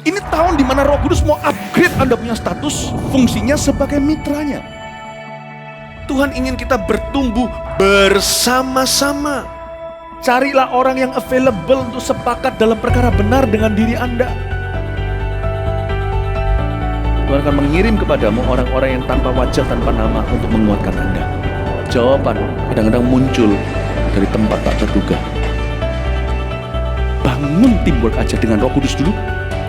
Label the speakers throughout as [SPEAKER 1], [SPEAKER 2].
[SPEAKER 1] Ini tahun di mana Roh Kudus mau upgrade Anda punya status, fungsinya sebagai mitranya. Tuhan ingin kita bertumbuh bersama-sama. Carilah orang yang available untuk sepakat dalam perkara benar dengan diri Anda. Tuhan akan mengirim kepadamu orang-orang yang tanpa wajah, tanpa nama untuk menguatkan Anda. Jawaban kadang-kadang muncul dari tempat tak terduga. Bangun teamwork aja dengan Roh Kudus dulu,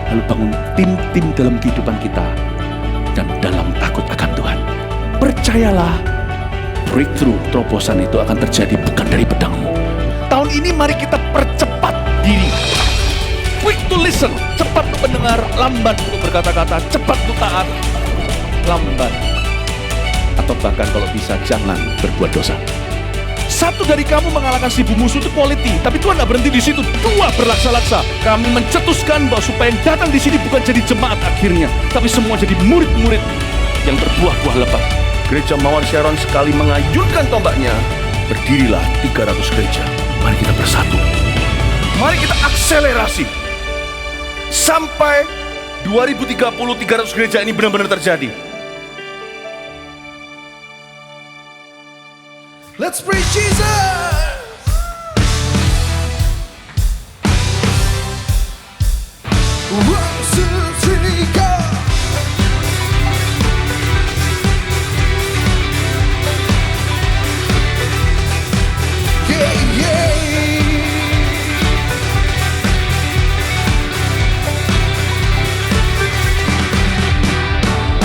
[SPEAKER 1] lalu bangun tim-tim dalam kehidupan kita dan dalam takut akan Tuhan. Percayalah, breakthrough, terobosan itu akan terjadi bukan dari pedangmu. Tahun ini mari kita percepat diri. Quick to listen, cepat untuk mendengar, lambat untuk berkata-kata, cepat untuk taat, lambat. Atau bahkan kalau bisa jangan berbuat dosa. Satu dari kamu mengalahkan 1000 musuh itu quality, tapi Tuhan tidak berhenti di situ. 2 berlaksa-laksa. Kami mencetuskan bahwa supaya yang datang di sini bukan jadi jemaat akhirnya, tapi semua jadi murid-murid yang berbuah-buah lebat. Gereja Mawar Sharon sekali mengayunkan tombaknya, berdirilah 300 gereja. Mari kita bersatu. Mari kita akselerasi sampai 2030 300 gereja ini benar-benar terjadi.
[SPEAKER 2] Let's praise Jesus. One, two, three, go. Yeah, yeah.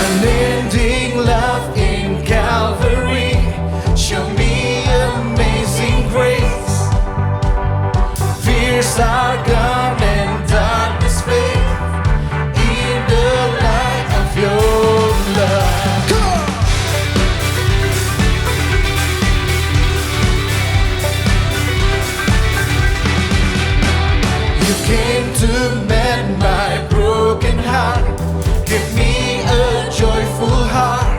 [SPEAKER 2] Unending love in Calvary. Show me amazing grace. Fears are gone and darkness fade in the light of your love. Come on! You came to mend my broken heart. Give me a joyful heart.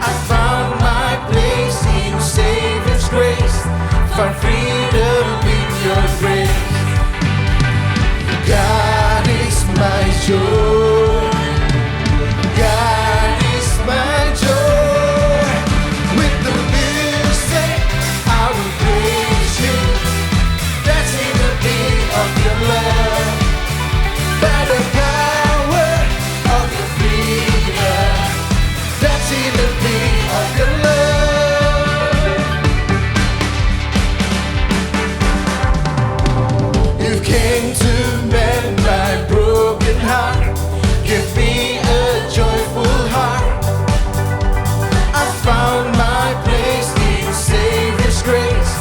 [SPEAKER 2] I found my place in Savior's grace. Found freedom in your grace. God is my joy. God is my joy. With the music I will praise you. That's in the beat of your love. By the power of your freedom. That's in the beat of your love. You came to mend my broken heart. Give me a joyful heart. I found my place in Savior's grace.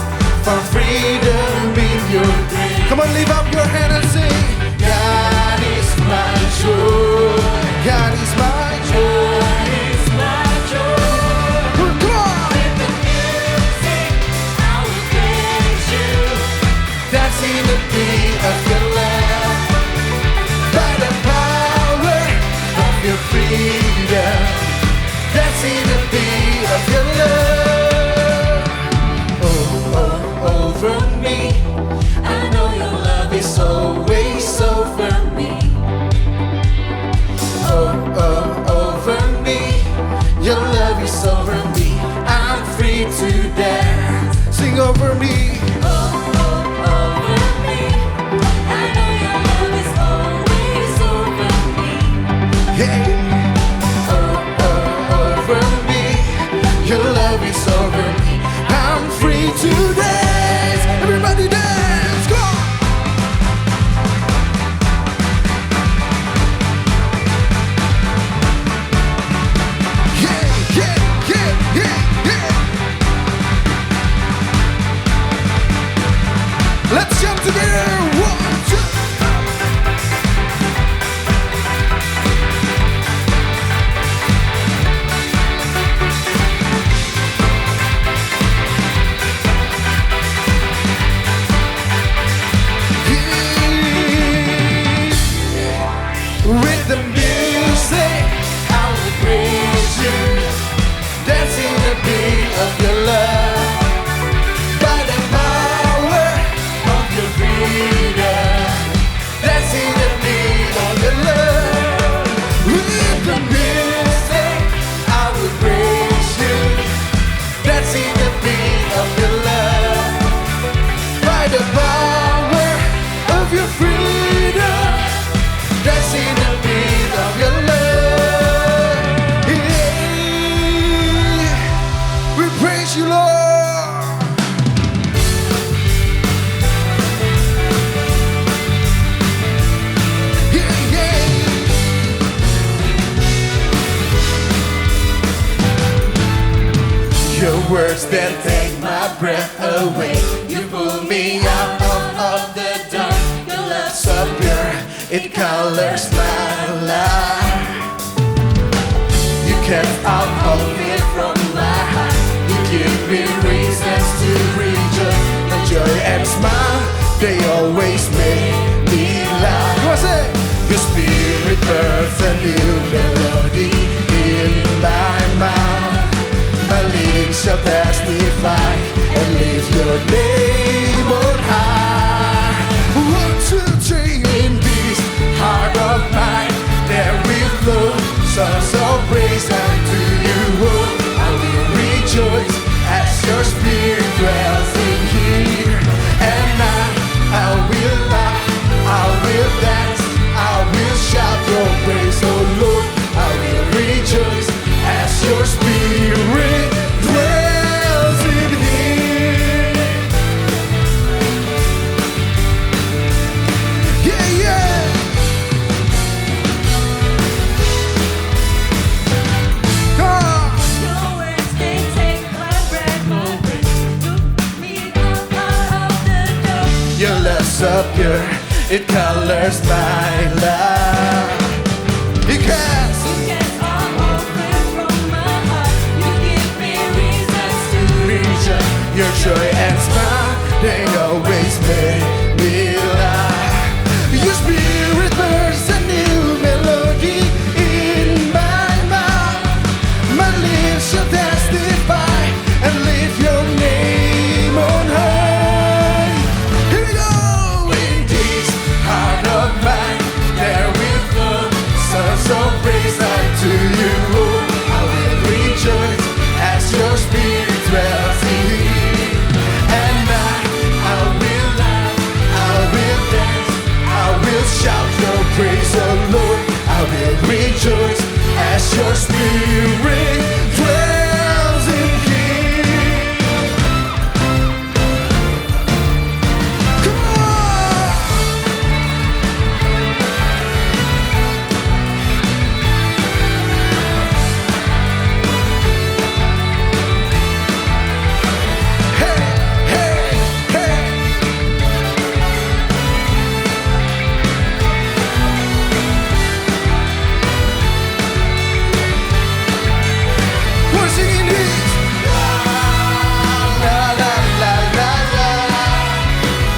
[SPEAKER 2] Found freedom in your grace. Come on, lift up your hand and sing. God is my joy. God is my joy. That's in the beat of your love. By the power of your freedom. That's in the beat of your love. Oh, oh, over me. I know your love is always over me. Oh, oh, over me. Your love is over me. I'm free to dance. Sing over me. Hey. Oh, oh, over me. Your love is over me. I'm free to dance. Everybody dance. Go on. Yeah, yeah, yeah, yeah, yeah. Let's jump together. 1, 2. With the music, I will praise you. Dancing the beat of your love. By the power of your freedom. words that take my breath away. You pull me out of the dark. Your love so pure, it colors my life. You kept out all fear from my heart. You give me reasons to rejoice. The joy and smile, they always make me laugh. What's it? Your spirit births a new melody in my mouth. My lips shall testify and lift your name on high. 1, 2, 3, in this heart of mine, there will flow songs of praise unto you. Oh, I will rejoice as your spirit dwells in here. And I will laugh, I will dance, I will shout your praise, oh Lord. I will rejoice as your spirit dwells in here. Yeah, yeah. Come on.
[SPEAKER 3] Your words, they take my breath away. Took me out of the dark.
[SPEAKER 2] Your love so pure, it colors my life. Because
[SPEAKER 3] You get all fear from my heart. You give me reasons to
[SPEAKER 2] rejoice, your joy and smile, they always make me laugh. Your spirit bursts a new melody in my mouth. My lips shall testify and lift your name on high. Here we go! In this heart of mine, there will flow songs of praise unto you. Oh, I will rejoice as your spirit dwells in me. And I will laugh, I will dance, I will shout your praise, oh Lord. I will rejoice as your spirit dwells in here. Come on! Hey, hey, hey. We're singing this. La, la, la, la, la, la.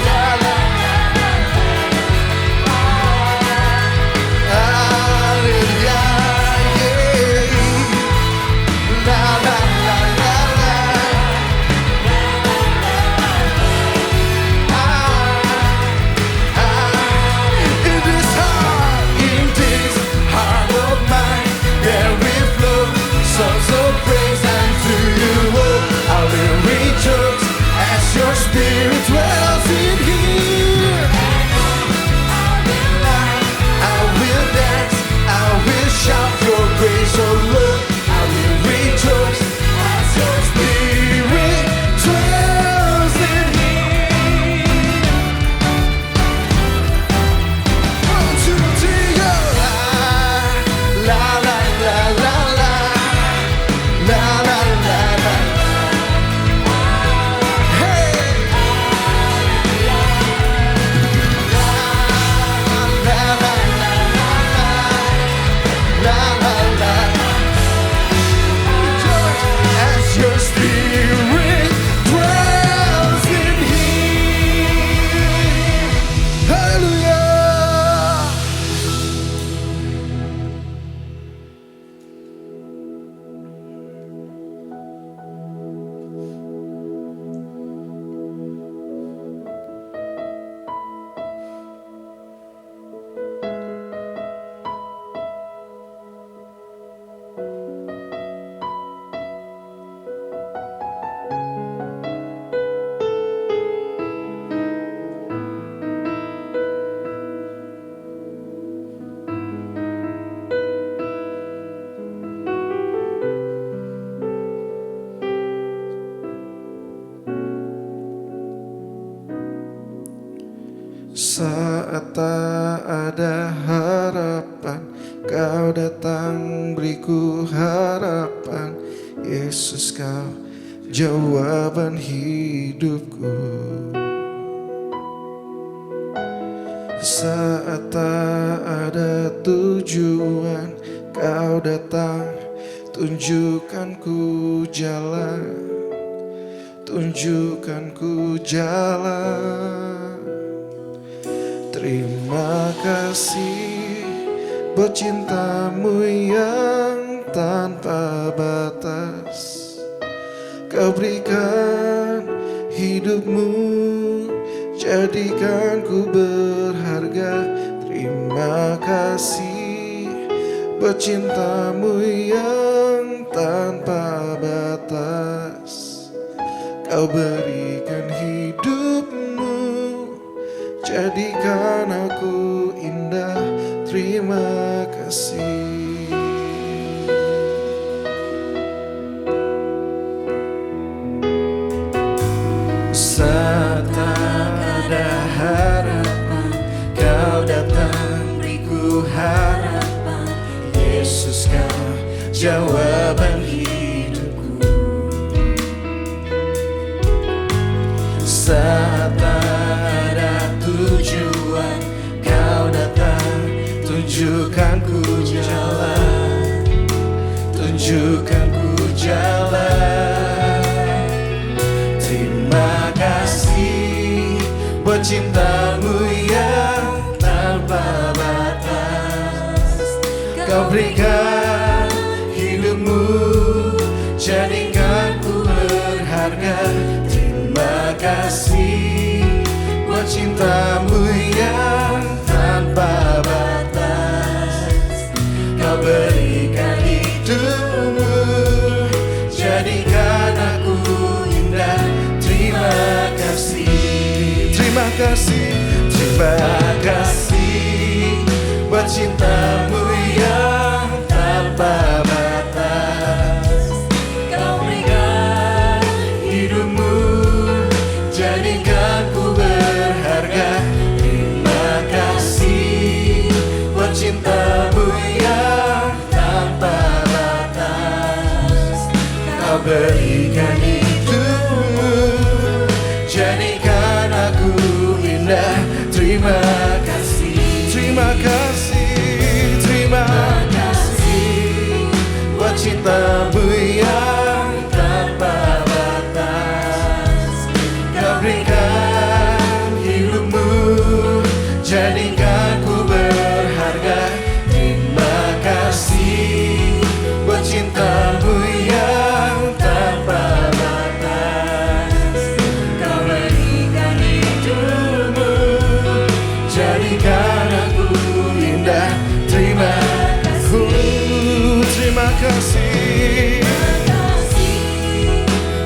[SPEAKER 2] La, la, hallelujah, yeah. La, la, la, la, la. In this heart of mine, there will flow songs of praise unto you. Oh, I will rejoice as your spirit dwells in here. I will dance, I will shout your praise, oh Lord. I will rejoice as your spirit dwells in here. 1, 2, 3, go! La la la la la, la la la la. Hey! La la la la la la, la la la. Rejoice as your spirit dwells in here. Hallelujah. Saat tak ada harapan, Kau datang beriku harapan. Yesus, Kau jawaban hidupku. Saat tak ada tujuan, kau datang, tunjukkan ku jalan, tunjukkan ku jalan. Terima kasih buat cintamu yang tanpa batas. Kau berikan hidupmu, jadikan ku berharga. Terima kasih buat cintamu yang tanpa batas. Kau berikan hidupmu, jadikan aku indah. Terima kasih. Saat tak ada harapan, kau datang, beriku harapan. Yesus, kau jawaban hidupku. Saat tak ada tujuan, kau datang, tunjukkan ku jalan, tunjukkan ku jalan. Terima kasih buat cintamu yang tanpa batas. Kau berikan hidupmu, jadikan ku berharga. Terima kasih buat cintamu yang tanpa batas. Kau berikan hidupmu, jadikan aku indah. Terima kasih, terima kasih, terima kasih buat cintamu yang tanpa batas. Kau berikan hidupmu, jadikan ku berharga. Terima kasih buat cintamu yang tanpa batas. Kau berikan hidupmu, jadikan aku indah. Terima kasih, terima kasih, terima kasih buat cintamu yang tanpa batas. Kau berikan hidupmu, jadikan ku berharga. Terima kasih buat cintamu yang tanpa batas. Kau berikan hidupmu, jadikan aku indah. Terima kasih, terima kasih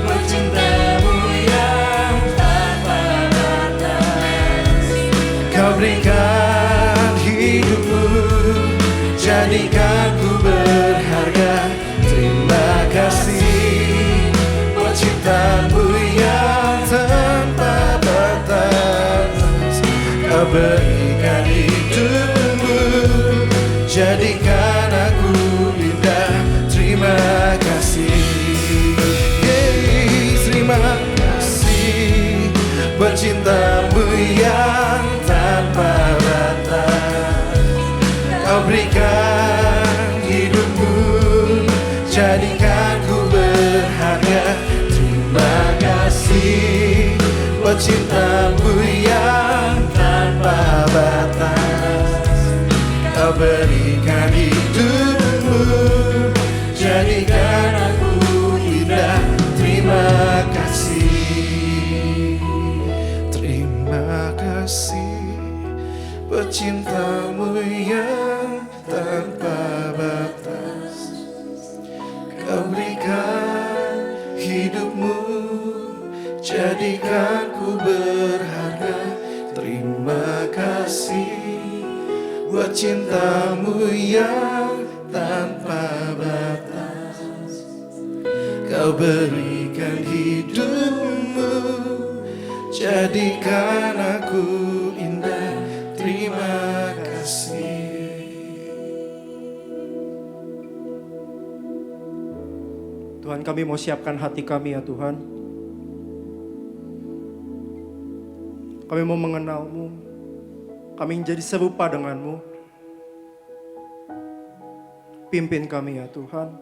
[SPEAKER 2] buat cintamu yang tanpa batas. Kau berikan hidupmu, jadikan ku berharga. Terima kasih buat cintamu yang tanpa batas. Kau berikan hidupmu, jadikan aku indah. Terima kasih, terima kasih buat cintamu yang tanpa batas. Kau berikan hidupmu, jadikan ku berharga. Terima kasih buat cintamu yang tanpa batas. Kau berikan hidupmu, jadikan aku indah. Terima kasih, terima kasih buat cintamu yang tanpa batas. Kau berikan hidupmu, jadikan ku berharga. Terima kasih buat cintamu yang tanpa batas. Kau berikan hidupmu, jadikan aku indah. Terima kasih.
[SPEAKER 4] Tuhan kami mau siapkan hati kami ya Tuhan. Kami mau mengenal-Mu. Kami menjadi serupa dengan-Mu. Pimpin kami ya Tuhan.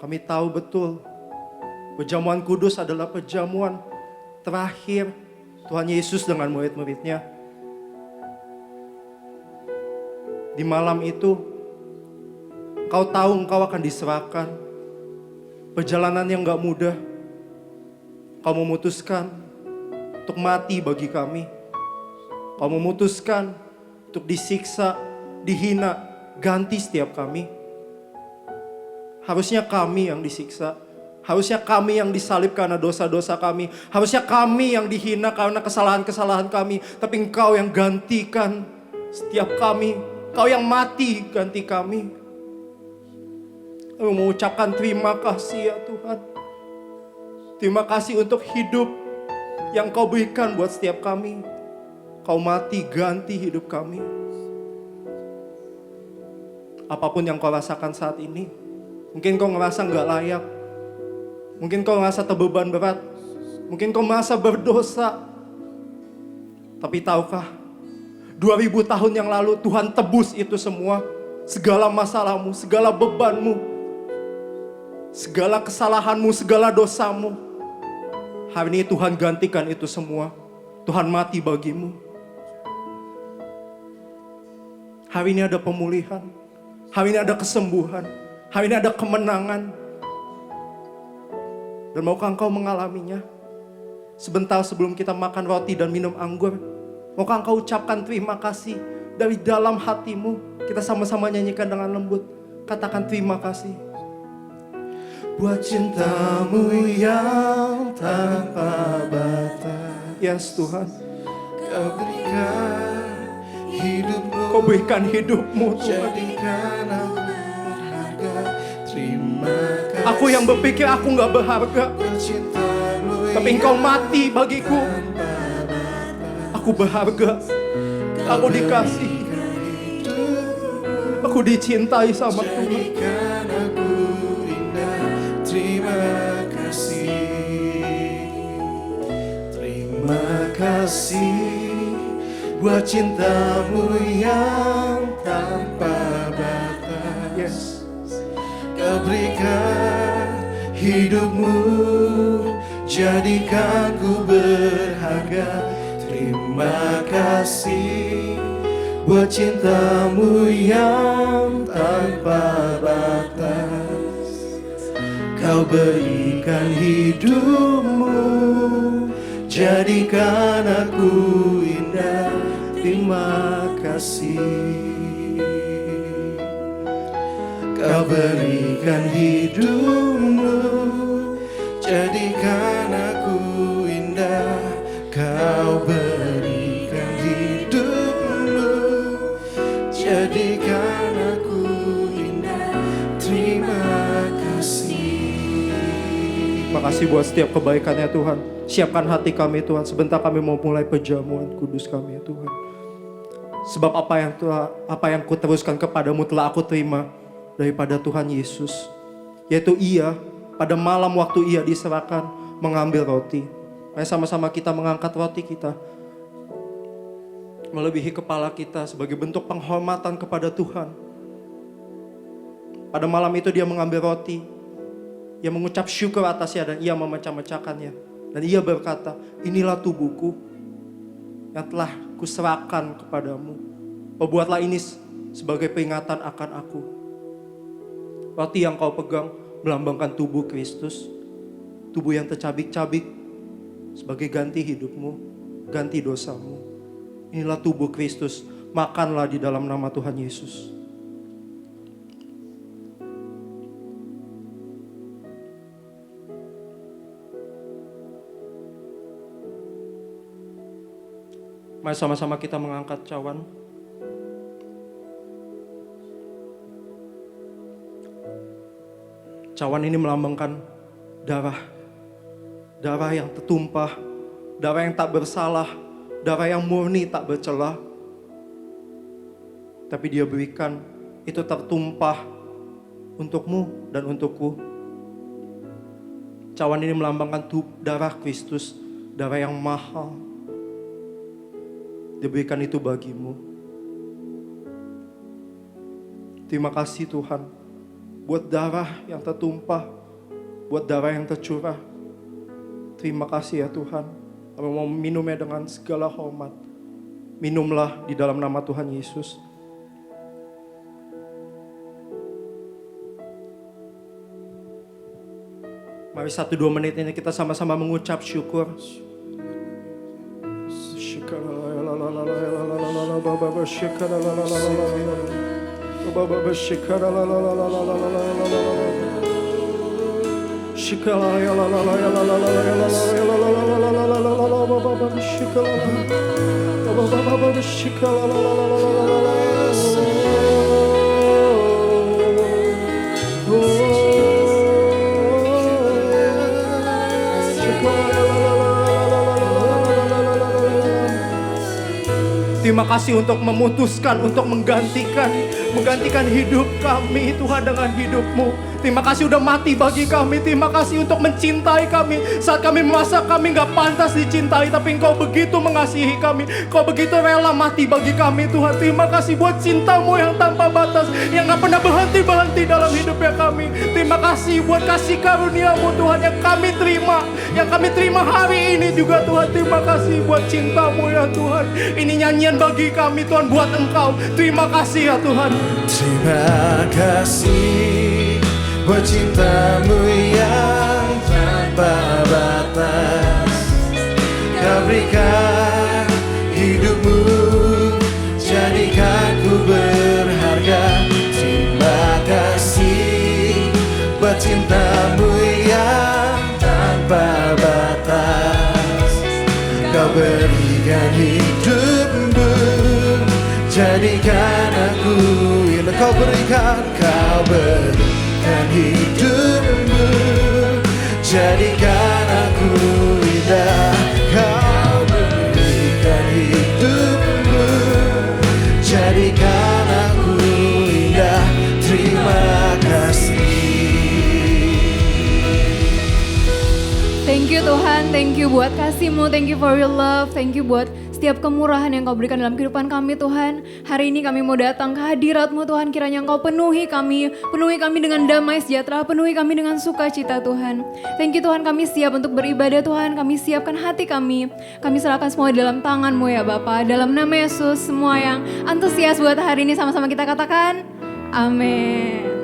[SPEAKER 4] Kami tahu betul perjamuan kudus adalah perjamuan terakhir Tuhan Yesus dengan murid-muridnya. Di malam itu, Engkau tahu Engkau akan diserahkan. Perjalanan yang gak mudah. Kau memutuskan untuk mati bagi kami. Kau memutuskan untuk disiksa, dihina, ganti setiap kami. Harusnya kami yang disiksa. Harusnya kami yang disalib karena dosa-dosa kami. Harusnya kami yang dihina karena kesalahan-kesalahan kami. Tapi Engkau yang gantikan setiap kami. Engkau yang mati ganti kami. Kami mengucapkan terima kasih ya Tuhan. Terima kasih untuk hidup yang Kau berikan buat setiap kami. Kau mati ganti hidup kami. Apapun yang Kau rasakan saat ini, mungkin Kau ngerasa gak layak. Mungkin Kau ngerasa terbeban berat. Mungkin Kau merasa berdosa. Tapi tahukah, 2000 tahun yang lalu Tuhan tebus itu semua. Segala masalahmu, segala bebanmu, segala kesalahanmu, segala dosamu. Hari ini Tuhan gantikan itu semua. Tuhan mati bagimu. Hari ini ada pemulihan. Hari ini ada kesembuhan. Hari ini ada kemenangan. Dan maukah engkau mengalaminya? Sebentar sebelum kita makan roti dan minum anggur, maukah engkau ucapkan terima kasih dari dalam hatimu? Kita sama-sama nyanyikan dengan lembut. Katakan terima kasih. Buat cintamu yang tanpa batas. Yes Tuhan.
[SPEAKER 2] Kau berikan hidupmu,
[SPEAKER 4] Kau berikan hidupmu Tuhan.
[SPEAKER 2] jadikan aku berharga. Terima kasih.
[SPEAKER 4] Aku yang berpikir aku gak berharga,
[SPEAKER 2] Cintamu
[SPEAKER 4] tapi Engkau mati bagiku. Aku berharga. Aku dikasih. Aku dicintai sama Tuhan.
[SPEAKER 2] jadikan aku indah. Terima kasih. Terima kasih buat cintamu yang tanpa batas.
[SPEAKER 4] Yes.
[SPEAKER 2] Kau berikan hidupmu, jadikan ku berharga. Terima kasih buat cintamu yang tanpa batas. Kau berikan hidupmu, jadikan aku indah. Terima kasih. Kau berikan hidupmu, jadikan aku indah. Kau berikan hidupmu, jadikan aku indah. Terima kasih.
[SPEAKER 4] Makasih buat setiap kebaikannya Tuhan. Siapkan hati kami Tuhan. Sebentar kami mau mulai perjamuan kudus kami ya Tuhan. Sebab apa yang ku teruskan kepadamu telah aku terima daripada Tuhan Yesus. Yaitu Ia pada malam waktu Ia diserahkan mengambil roti. Mari sama-sama kita mengangkat roti kita. Melebihi kepala kita sebagai bentuk penghormatan kepada Tuhan. Pada malam itu Dia mengambil roti. Ia mengucap syukur atasnya dan Ia memecah-mecahkannya. Dan Ia berkata, inilah tubuhku yang telah kuserahkan kepadamu. Perbuatlah ini sebagai peringatan akan aku. Roti yang kau pegang melambangkan tubuh Kristus. Tubuh yang tercabik-cabik sebagai ganti hidupmu, ganti dosamu. Inilah tubuh Kristus. Makanlah di dalam nama Tuhan Yesus. Mari sama-sama kita mengangkat cawan. Cawan ini melambangkan darah. Darah yang tertumpah, darah yang tak bersalah, darah yang murni tak bercela. Tapi Dia berikan itu tertumpah untukmu dan untukku. Cawan ini melambangkan darah Kristus, darah yang mahal. Diberikan itu bagimu. Terima kasih Tuhan, buat darah yang tertumpah, buat darah yang tercurah. Terima kasih ya Tuhan. Kami mau minumnya dengan segala hormat. Minumlah di dalam nama Tuhan Yesus. Mari 1-2 menit ini kita sama-sama mengucap syukur. Terima kasih untuk memutuskan, untuk menggantikan hidup kami Tuhan dengan hidup-Mu. Terima kasih udah mati bagi kami. Terima kasih untuk mencintai kami. Saat kami merasa kami gak pantas dicintai, tapi Engkau begitu mengasihi kami. Engkau begitu rela mati bagi kami Tuhan. Terima kasih buat cinta-Mu yang tanpa batas, yang gak pernah berhenti-berhenti dalam hidupnya kami. Terima kasih buat kasih karunia-Mu Tuhan yang kami terima. Yang kami terima hari ini juga Tuhan. Terima kasih buat cinta-Mu ya Tuhan. Ini nyanyian bagi kami Tuhan, buat Engkau. Terima kasih ya Tuhan.
[SPEAKER 2] Terima kasih buat cinta-Mu yang tanpa batas. Kau berikan hidup-Mu, jadikan ku berharga. Terima kasih buat cinta-Mu yang tanpa batas. Kau berikan hidup-Mu, jadikan aku indah. Kau berikan hidup-Mu, jadikan aku indah. Kau berikan hidup-Mu, jadikan aku indah. Terima kasih.
[SPEAKER 5] Thank you Tuhan, thank you buat kasih-Mu, thank you for your love, thank you buat setiap kemurahan yang Kau berikan dalam kehidupan kami Tuhan. Hari ini kami mau datang ke hadirat-Mu Tuhan, kiranya Engkau penuhi kami dengan damai sejahtera, penuhi kami dengan sukacita Tuhan. Thank you Tuhan, kami siap untuk beribadah Tuhan, kami siapkan hati kami serahkan semua di dalam tangan-Mu ya Bapa. Dalam nama Yesus, semua yang antusias buat hari ini sama-sama kita katakan, amin.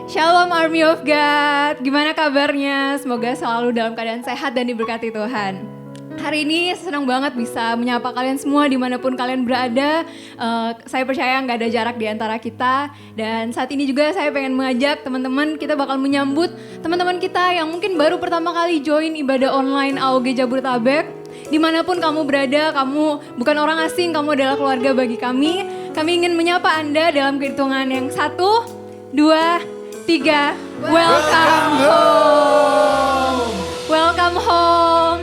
[SPEAKER 5] Shalom Army of God, gimana kabarnya? Semoga selalu dalam keadaan sehat dan diberkati Tuhan. Hari ini senang banget bisa menyapa kalian semua dimanapun kalian berada. Saya percaya nggak ada jarak di antara kita. Dan saat ini juga saya pengen mengajak teman-teman, kita bakal menyambut teman-teman kita yang mungkin baru pertama kali join ibadah online AOG Jabodetabek. Dimanapun kamu berada, kamu bukan orang asing, kamu adalah keluarga bagi kami. Kami ingin menyapa Anda dalam kehitungan yang 1, 2, 3, welcome home. Welcome home.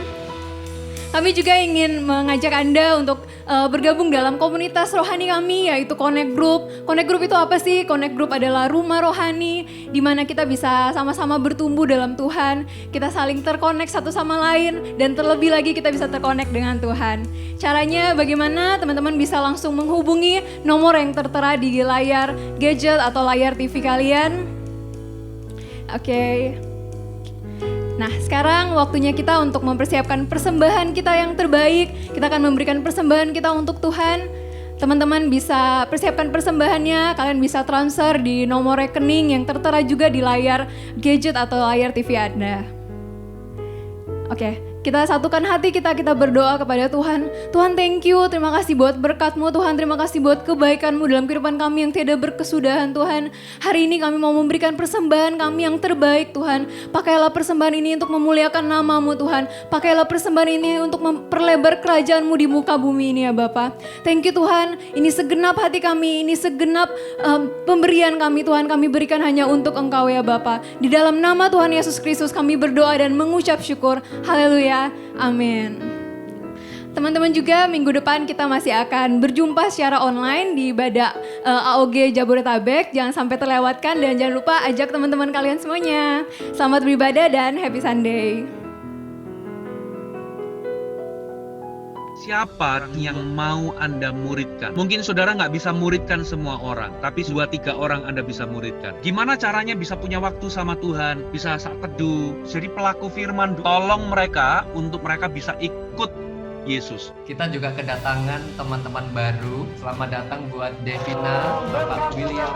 [SPEAKER 5] Kami juga ingin mengajak Anda untuk bergabung dalam komunitas rohani kami, yaitu Connect Group. Connect Group itu apa sih? Connect Group adalah rumah rohani di mana kita bisa sama-sama bertumbuh dalam Tuhan. Kita saling terkonek satu sama lain dan terlebih lagi kita bisa terkonek dengan Tuhan. Caranya bagaimana? Teman-teman bisa langsung menghubungi nomor yang tertera di layar gadget atau layar TV kalian. Oke. Nah, sekarang waktunya kita untuk mempersiapkan persembahan kita yang terbaik. Kita akan memberikan persembahan kita untuk Tuhan. Teman-teman bisa persiapkan persembahannya, kalian bisa transfer di nomor rekening yang tertera juga di layar gadget atau layar TV Anda. Oke, kita satukan hati kita berdoa kepada Tuhan. Tuhan, thank you, terima kasih buat berkat-Mu Tuhan, terima kasih buat kebaikan-Mu dalam kehidupan kami yang tiada berkesudahan Tuhan. Hari ini kami mau memberikan persembahan kami yang terbaik Tuhan. Pakailah persembahan ini untuk memuliakan nama-Mu Tuhan. Pakailah persembahan ini untuk memperlebar kerajaan-Mu di muka bumi ini ya Bapa. Thank you Tuhan, ini segenap hati kami, ini segenap pemberian kami Tuhan, kami berikan hanya untuk Engkau ya Bapa. Di dalam nama Tuhan Yesus Kristus kami berdoa dan mengucap syukur. Haleluya. Amin. Teman-teman juga minggu depan kita masih akan berjumpa secara online di ibadah AOG Jabodetabek. Jangan sampai terlewatkan dan jangan lupa ajak teman-teman kalian semuanya. Selamat beribadah dan happy Sunday.
[SPEAKER 6] Siapa yang mau Anda muridkan? Mungkin saudara nggak bisa muridkan semua orang, tapi 2-3 orang Anda bisa muridkan. Gimana caranya bisa punya waktu sama Tuhan, bisa saat teduh, jadi pelaku firman, tolong mereka untuk mereka bisa ikut Yesus.
[SPEAKER 7] Kita juga kedatangan teman-teman baru. Selamat datang buat Devina, Bapak William.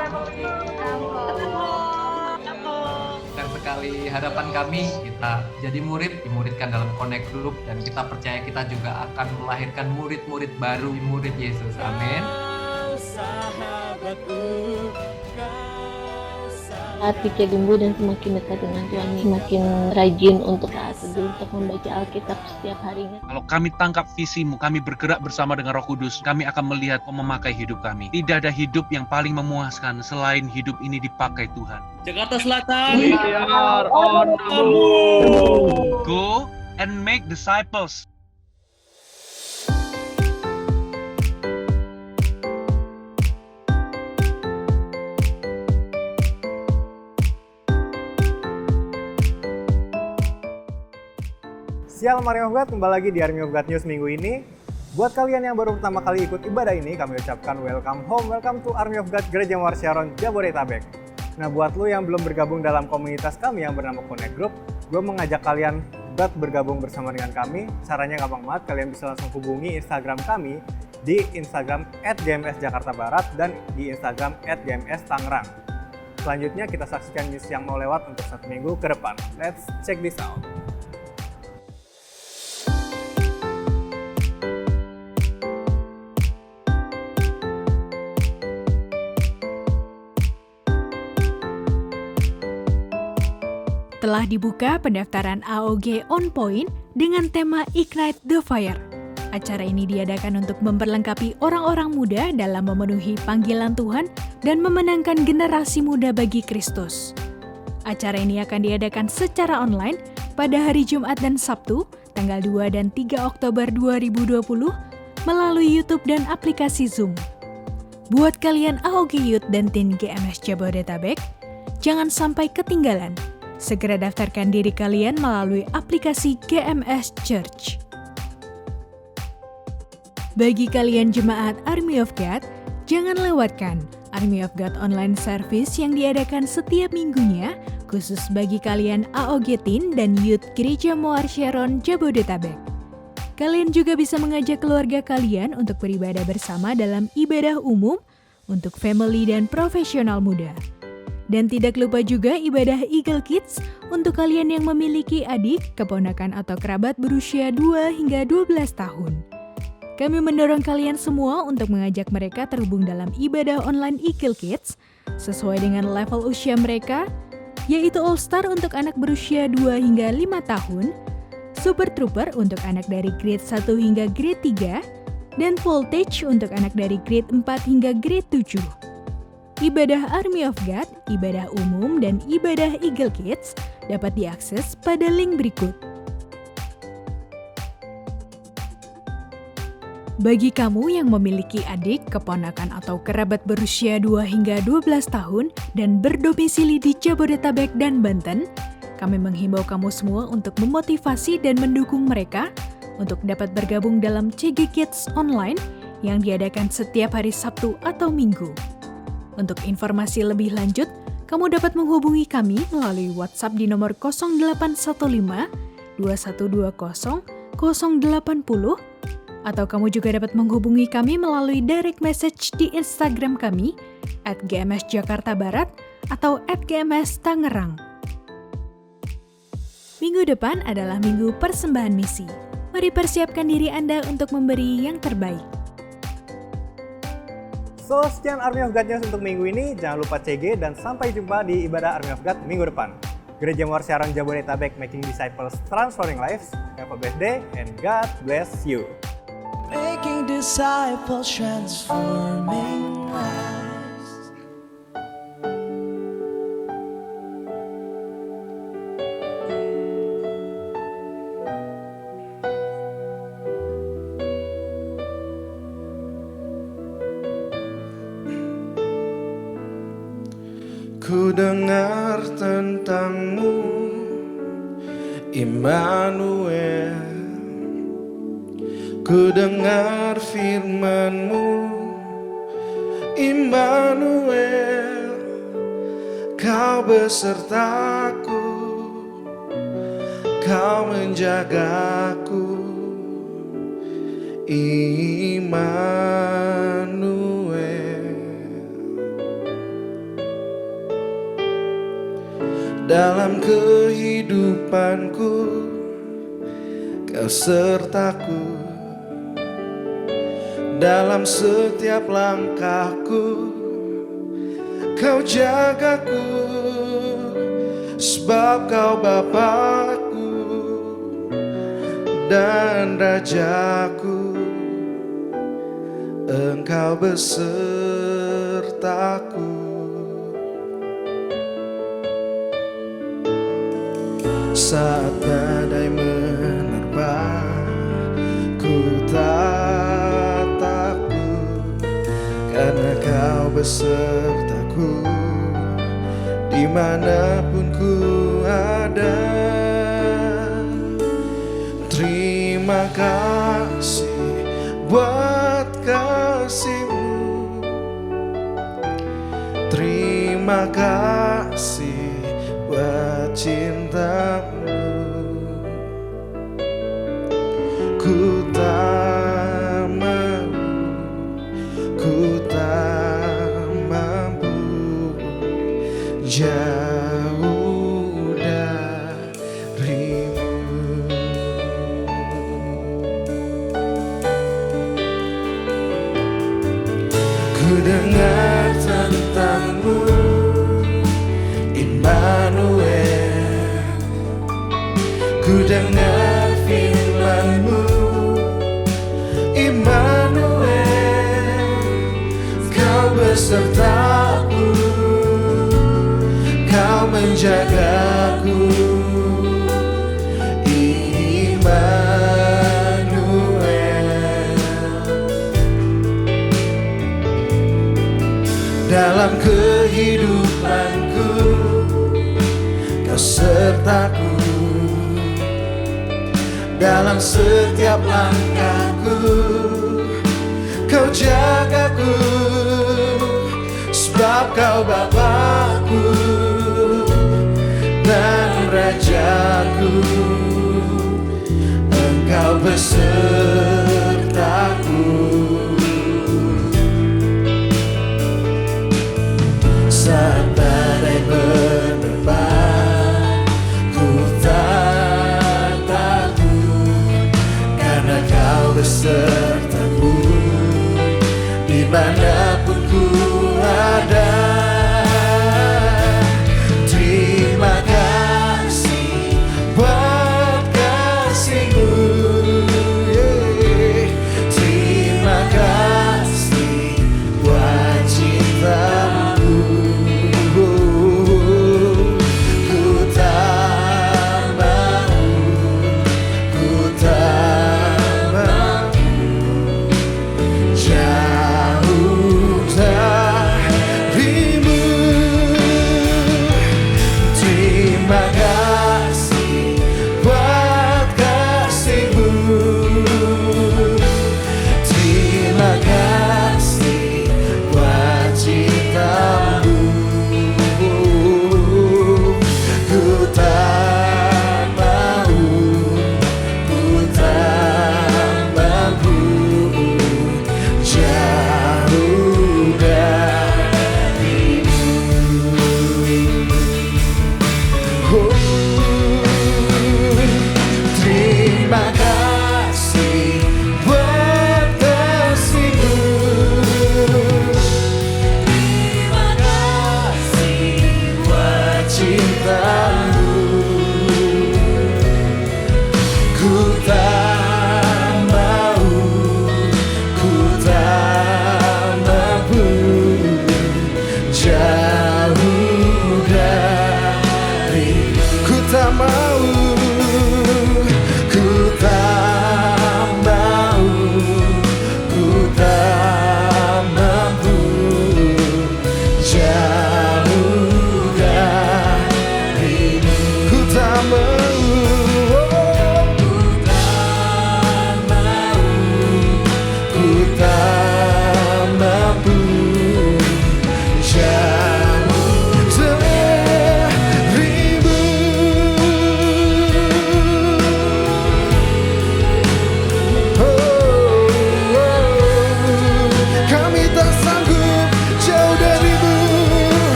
[SPEAKER 7] Dan sekali harapan kami, kita jadi murid, dimuridkan dalam Connect Group, dan kita percaya kita juga akan melahirkan murid-murid baru, murid Yesus. Amin.
[SPEAKER 8] Saat pikir tumbuh dan semakin dekat dengan Tuhan, semakin rajin untuk taat teduh, untuk membaca Alkitab setiap harinya.
[SPEAKER 6] Kalau kami tangkap visimu, kami bergerak bersama dengan Roh Kudus, kami akan melihat kau memakai hidup kami. Tidak ada hidup yang paling memuaskan selain hidup ini dipakai Tuhan.
[SPEAKER 9] Jakarta Selatan.
[SPEAKER 6] Go and make disciples.
[SPEAKER 10] Shalom Army of God, kembali lagi di Army of God News minggu ini. Buat kalian yang baru pertama kali ikut ibadah ini, kami ucapkan welcome home, welcome to Army of God Gereja Muar Sharon Jabodetabek. Nah, buat lo yang belum bergabung dalam komunitas kami yang bernama Connect Group, gue mengajak kalian buat bergabung bersama dengan kami. Caranya gampang banget, kalian bisa langsung hubungi Instagram kami di Instagram @gmsjakartabarat dan di Instagram @gmstangerang. Selanjutnya kita saksikan news yang mau lewat untuk 1 minggu ke depan. Let's check this out.
[SPEAKER 11] Telah dibuka pendaftaran AOG On Point dengan tema Ignite the Fire. Acara ini diadakan untuk memperlengkapi orang-orang muda dalam memenuhi panggilan Tuhan dan memenangkan generasi muda bagi Kristus. Acara ini akan diadakan secara online pada hari Jumat dan Sabtu, tanggal 2 dan 3 Oktober 2020 melalui YouTube dan aplikasi Zoom. Buat kalian AOG Youth dan Teen GMS Jabodetabek, jangan sampai ketinggalan. Segera daftarkan diri kalian melalui aplikasi GMS Church. Bagi kalian jemaat Army of God, jangan lewatkan Army of God online service yang diadakan setiap minggunya, khusus bagi kalian AOG Teen dan Youth Gereja Muar Sharon Jabodetabek. Kalian juga bisa mengajak keluarga kalian untuk beribadah bersama dalam ibadah umum untuk family dan profesional muda. Dan tidak lupa juga ibadah Eagle Kids untuk kalian yang memiliki adik, keponakan atau kerabat berusia 2 hingga 12 tahun. Kami mendorong kalian semua untuk mengajak mereka terhubung dalam ibadah online Eagle Kids sesuai dengan level usia mereka, yaitu All Star untuk anak berusia 2 hingga 5 tahun, Super Trooper untuk anak dari grade 1 hingga grade 3, dan Voltage untuk anak dari grade 4 hingga grade 7. Ibadah Army of God, ibadah umum, dan ibadah Eagle Kids dapat diakses pada link berikut. Bagi kamu yang memiliki adik, keponakan, atau kerabat berusia 2 hingga 12 tahun dan berdomisili di Jabodetabek dan Banten, kami menghimbau kamu semua untuk memotivasi dan mendukung mereka untuk dapat bergabung dalam CG Kids Online yang diadakan setiap hari Sabtu atau Minggu. Untuk informasi lebih lanjut, kamu dapat menghubungi kami melalui WhatsApp di nomor 0815 2120 080, atau kamu juga dapat menghubungi kami melalui direct message di Instagram kami @gmsjakartabarat atau @gmstangerang. Minggu depan adalah minggu persembahan misi. Mari persiapkan diri Anda untuk memberi yang terbaik.
[SPEAKER 10] So, sekian Army of God News untuk minggu ini. Jangan lupa CG dan sampai jumpa di ibadah Army of God minggu depan. Gereja Muar Sharon Jabodetabek, making disciples, transforming lives. Have a blessed day and God bless you.
[SPEAKER 2] Making disciples, transforming lives. Ku dengar tentangmu, Immanuel. Ku dengar firman-Mu, Immanuel. Kau besertaku, Kau menjagaku, Immanuel. Dalam kehidupanku, Kau sertaku. Dalam setiap langkahku, Kau jagaku, sebab Kau Bapakku dan Rajaku. Engkau besertaku. Saat badai menerpa, ku tak takut, karena Kau besertaku dimanapun ku ada. Terima kasih buat kasih-Mu, terima kasih buat cinta-Mu. Ku tak mampu jauh darimu. Ku dengar tentang-Mu, Immanuel. Ku dengar firman-Mu, Immanuel. Kau besertaku, Kau menjagaku, Immanuel. Dalam kehidupanku, Kau sertaku. Dalam setiap langkahku, Kau jagaku, sebab Kau Bapakku dan Rajaku. Engkau besertaku. Saat badai menerpa, ku tak takut, karena Kau besertaku dimanapun ku ada. Terima kasih buat kasih-Mu, terima kasih buat cinta-Mu. Ku tak mau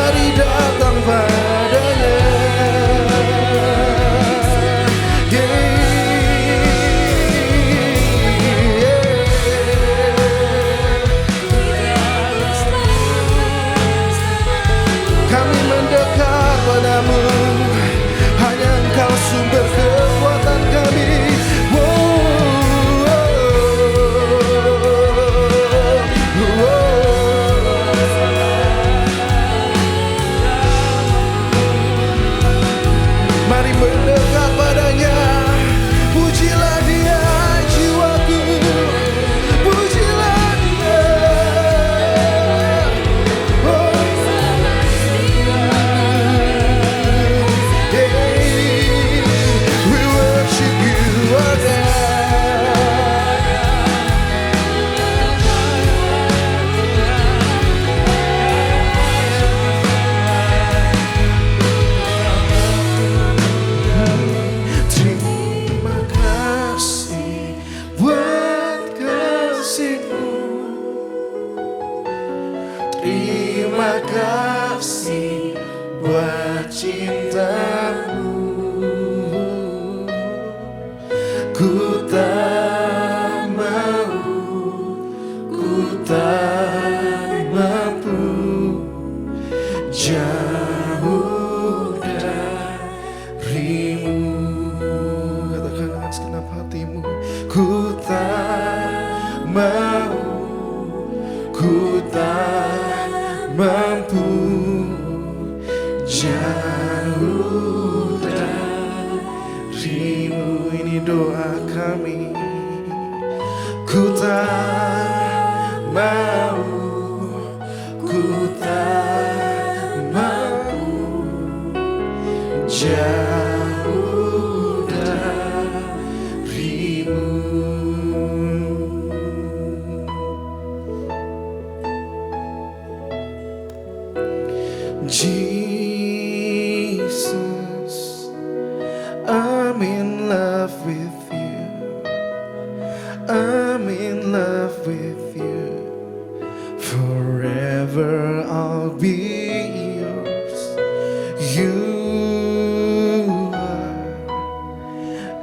[SPEAKER 2] mari datang padanya. Kami mendekat padamu, hanya Engkau sumber kekuatan kami. Mari mendekat padanya, pujilah Dia jiwaku, pujilah Dia. We worship You, our God. Terima kasih buat kasih-Mu. Terima kasih buat cinta-Mu. Ku tak mau, ku tak mampu jauh darimu. Katakan dengan segenap hatimu. Ku tak mau, ku tak mampu jauh darimu. Ini doa kami. Ku tak mau, ku tak mau jauh darimu. Jesus, I'm in love with You. I'm in love with You. Forever I'll be yours. You are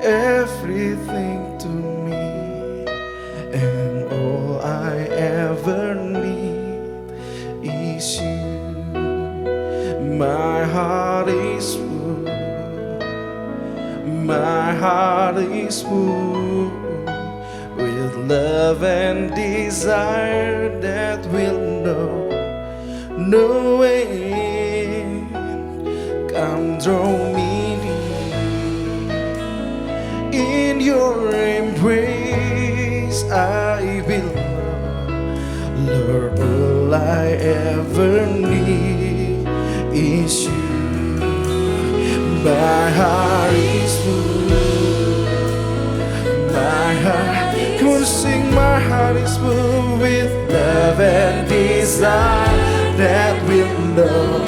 [SPEAKER 2] everything to me, and all I ever need is You. My heart is full, my heart is full with love and desire that will know no end. Come draw me near, in Your embrace I belong. Lord, all I ever need is You. My heart is full, my heart, come on sing, my heart is full with love and desire that will know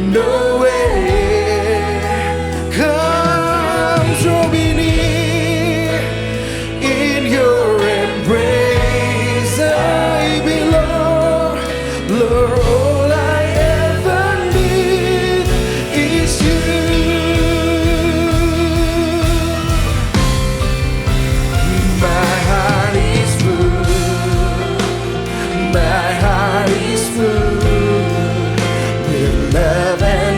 [SPEAKER 2] no way. Come draw me near, in Your embrace I belong. Lord, all I ever need is You. My heart is full, my heart is full with love and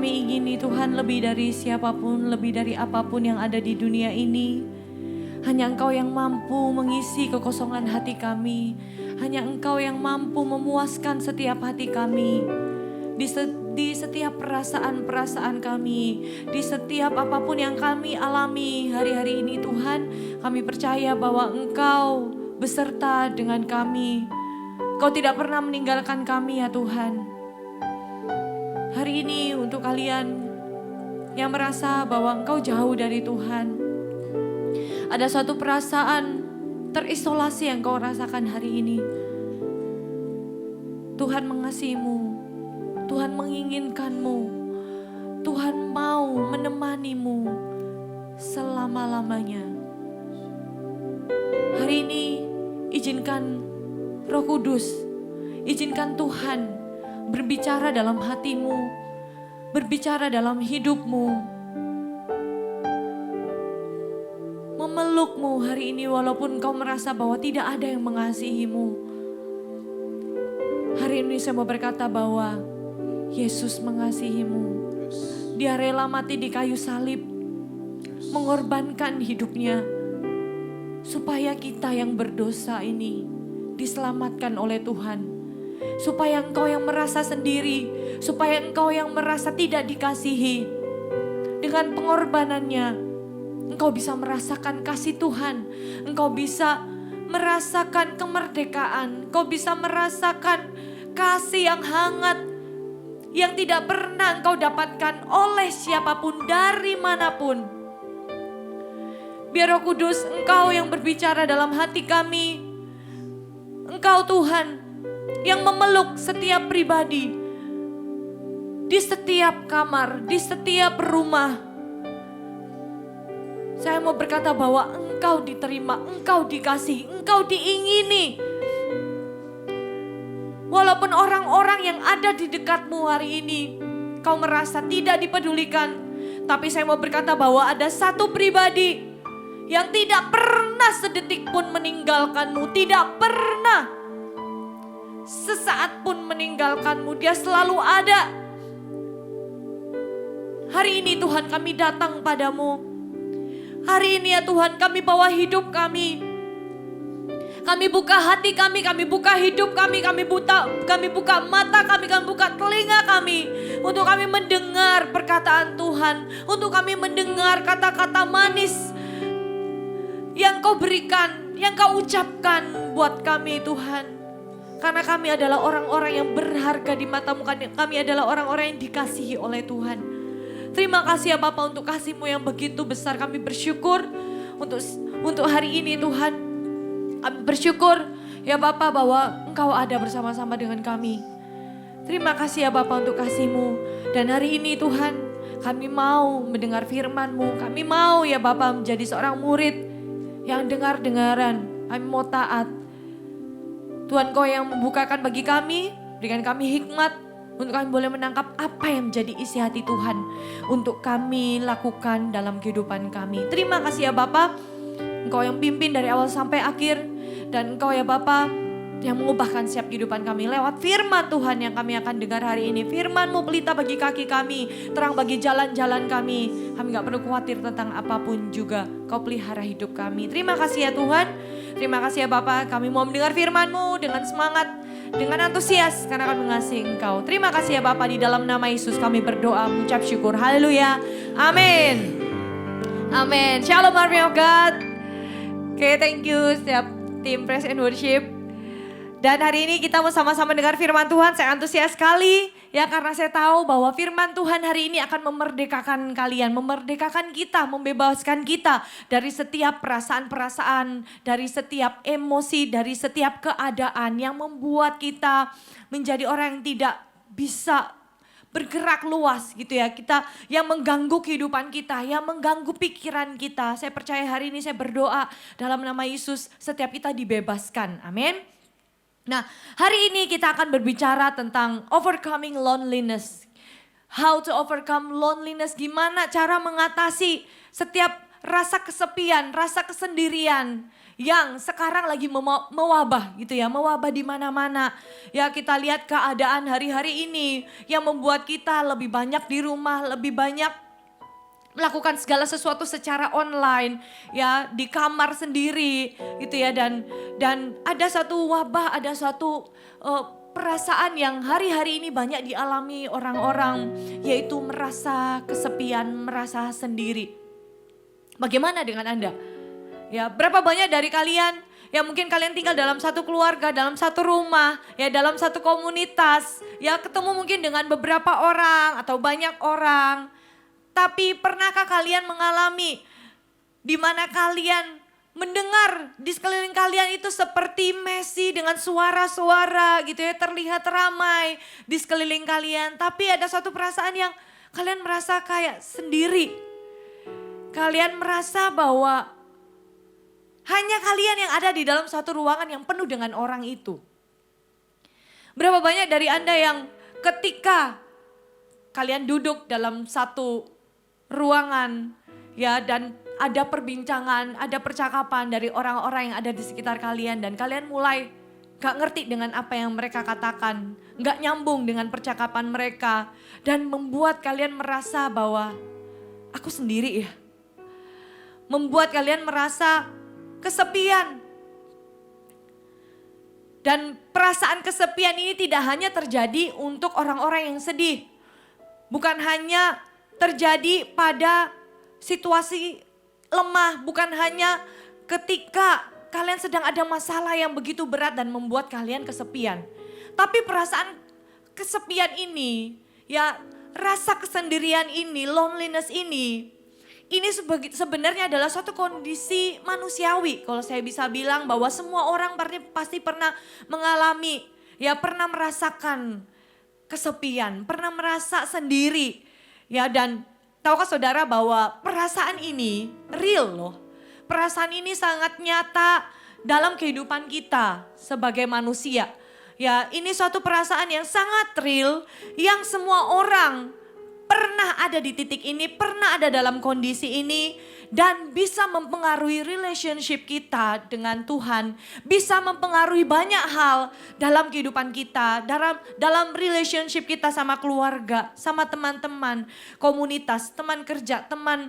[SPEAKER 3] kami ingini Tuhan lebih dari siapapun, lebih dari apapun yang ada di dunia ini. Hanya Engkau yang mampu mengisi kekosongan hati kami. Hanya Engkau yang mampu memuaskan setiap hati kami. Di setiap perasaan-perasaan kami, di setiap apapun yang kami alami hari-hari ini Tuhan, kami percaya bahwa Engkau beserta dengan kami. Engkau tidak pernah meninggalkan kami ya Tuhan. Hari ini untuk kalian yang merasa bahwa engkau jauh dari Tuhan, ada suatu perasaan terisolasi yang kau rasakan hari ini. Tuhan mengasihimu, Tuhan menginginkanmu, Tuhan mau menemanimu selama-lamanya. Hari ini izinkan Roh Kudus, izinkan Tuhan berbicara dalam hatimu, berbicara dalam hidupmu, memelukmu hari ini walaupun kau merasa bahwa tidak ada yang mengasihimu. Hari ini saya mau berkata bahwa Yesus mengasihimu. Dia rela mati di kayu salib, mengorbankan hidupnya supaya kita yang berdosa ini diselamatkan oleh Tuhan. Supaya engkau yang merasa sendiri, supaya engkau yang merasa tidak dikasihi, dengan pengorbanannya engkau bisa merasakan kasih Tuhan, engkau bisa merasakan kemerdekaan, engkau bisa merasakan kasih yang hangat yang tidak pernah engkau dapatkan oleh siapapun dari manapun. Biar Roh Kudus engkau yang berbicara dalam hati kami, engkau Tuhan yang memeluk setiap pribadi, di setiap kamar, di setiap rumah. Saya mau berkata bahwa engkau diterima, engkau dikasihi, engkau diingini. Walaupun orang-orang yang ada di dekatmu hari ini, kau merasa tidak dipedulikan. Tapi saya mau berkata bahwa ada satu pribadi yang tidak pernah sedetik pun meninggalkanmu, tidak pernah sesaat pun meninggalkanmu, dia selalu ada. Hari ini Tuhan kami datang padamu. Hari ini ya Tuhan kami bawa hidup kami. Kami buka hati kami buka hidup kami buka mata kami buka telinga kami. Untuk kami mendengar perkataan Tuhan. Untuk kami mendengar kata-kata manis yang kau berikan, yang kau ucapkan buat kami Tuhan. Karena kami adalah orang-orang yang berharga di matamu. Kami adalah orang-orang yang dikasihi oleh Tuhan. Terima kasih ya Bapa untuk kasih-Mu yang begitu besar. Kami bersyukur untuk hari ini Tuhan. Kami bersyukur ya Bapa bahwa Engkau ada bersama-sama dengan kami. Terima kasih ya Bapa untuk kasih-Mu. Dan hari ini Tuhan kami mau mendengar firman-Mu. Kami mau ya Bapa menjadi seorang murid yang dengar-dengaran. Kami mau taat. Tuhan Kau yang membukakan bagi kami, berikan kami hikmat untuk kami boleh menangkap apa yang menjadi isi hati Tuhan untuk kami lakukan dalam kehidupan kami. Terima kasih ya Bapa, Engkau yang pimpin dari awal sampai akhir, dan Engkau ya Bapa yang mengubahkan setiap kehidupan kami lewat firman Tuhan yang kami akan dengar hari ini. Firman-Mu pelita bagi kaki kami, terang bagi jalan-jalan kami. Kami gak perlu khawatir tentang apapun juga. Kau pelihara hidup kami. Terima kasih ya Tuhan. Terima kasih ya Bapa. Kami mau mendengar firman-Mu dengan semangat, dengan antusias karena kami mengasihi Engkau. Terima kasih ya Bapa, di dalam nama Yesus kami berdoa, mengucap syukur. Haleluya. Amin. Amin. Shalom Army of God. Oke, thank you setiap tim Praise and Worship. Dan hari ini kita mau sama-sama dengar firman Tuhan. Saya antusias sekali ya karena saya tahu bahwa firman Tuhan hari ini akan memerdekakan kalian, memerdekakan kita, membebaskan kita dari setiap perasaan-perasaan, dari setiap emosi, dari setiap keadaan yang membuat kita menjadi orang yang tidak bisa bergerak luas gitu ya. Kita yang mengganggu kehidupan kita, yang mengganggu pikiran kita. Saya percaya hari ini saya berdoa dalam nama Yesus setiap kita dibebaskan. Amin. Nah, hari ini kita akan berbicara tentang overcoming loneliness. How to overcome loneliness, gimana cara mengatasi setiap rasa kesepian, rasa kesendirian yang sekarang lagi mewabah gitu ya, mewabah di mana-mana. Ya kita lihat keadaan hari-hari ini yang membuat kita lebih banyak di rumah, lebih banyak melakukan segala sesuatu secara online, ya di kamar sendiri gitu ya, dan ada satu wabah, ada satu perasaan yang hari-hari ini banyak dialami orang-orang, yaitu merasa kesepian, merasa sendiri. Bagaimana dengan Anda? Ya, berapa banyak dari kalian, ya mungkin kalian tinggal dalam satu keluarga, dalam satu rumah, ya dalam satu komunitas, ya ketemu mungkin dengan beberapa orang atau banyak orang. Tapi pernahkah kalian mengalami di mana kalian mendengar di sekeliling kalian itu seperti Messi dengan suara-suara gitu ya, terlihat ramai di sekeliling kalian. Tapi ada suatu perasaan yang kalian merasa kayak sendiri. Kalian merasa bahwa hanya kalian yang ada di dalam satu ruangan yang penuh dengan orang itu. Berapa banyak dari Anda yang ketika kalian duduk dalam satu ruangan ya, dan ada perbincangan, ada percakapan dari orang-orang yang ada di sekitar kalian, dan kalian mulai gak ngerti dengan apa yang mereka katakan, gak nyambung dengan percakapan mereka, dan membuat kalian merasa bahwa aku sendiri ya. Membuat kalian merasa kesepian. Dan perasaan kesepian ini tidak hanya terjadi untuk orang-orang yang sedih. Bukan hanya terjadi pada situasi lemah, bukan hanya ketika kalian sedang ada masalah yang begitu berat dan membuat kalian kesepian. Tapi perasaan kesepian ini, ya rasa kesendirian ini, loneliness ini sebenarnya adalah suatu kondisi manusiawi. Kalau saya bisa bilang bahwa semua orang pasti pernah mengalami, ya pernah merasakan kesepian, pernah merasa sendiri. Ya, dan tahukah saudara bahwa perasaan ini real loh. Perasaan ini sangat nyata dalam kehidupan kita sebagai manusia. Ya, ini suatu perasaan yang sangat real yang semua orang pernah ada di titik ini, pernah ada dalam kondisi ini, dan bisa mempengaruhi relationship kita dengan Tuhan, bisa mempengaruhi banyak hal dalam kehidupan kita, dalam relationship kita sama keluarga, sama teman-teman, komunitas, teman kerja, teman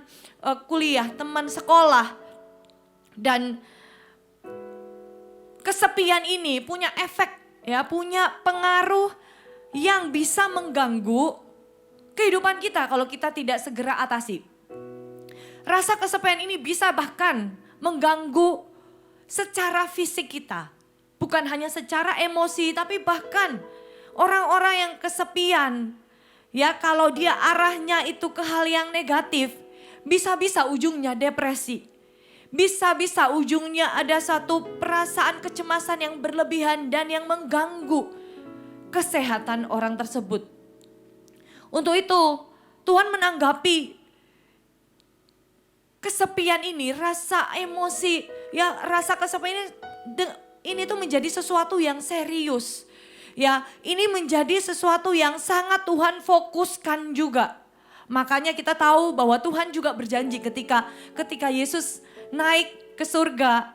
[SPEAKER 3] kuliah, teman sekolah. Dan kesepian ini punya efek, ya punya pengaruh yang bisa mengganggu kehidupan kita kalau kita tidak segera atasi. Rasa kesepian ini bisa bahkan mengganggu secara fisik kita. Bukan hanya secara emosi, tapi bahkan orang-orang yang kesepian, ya kalau dia arahnya itu ke hal yang negatif, bisa-bisa ujungnya depresi. Bisa-bisa ujungnya ada satu perasaan kecemasan yang berlebihan dan yang mengganggu kesehatan orang tersebut. Untuk itu Tuhan menanggapi kesepian ini, rasa emosi, ya rasa kesepian ini tuh menjadi sesuatu yang serius. Ya, ini menjadi sesuatu yang sangat Tuhan fokuskan juga. Makanya kita tahu bahwa Tuhan juga berjanji ketika Yesus naik ke surga,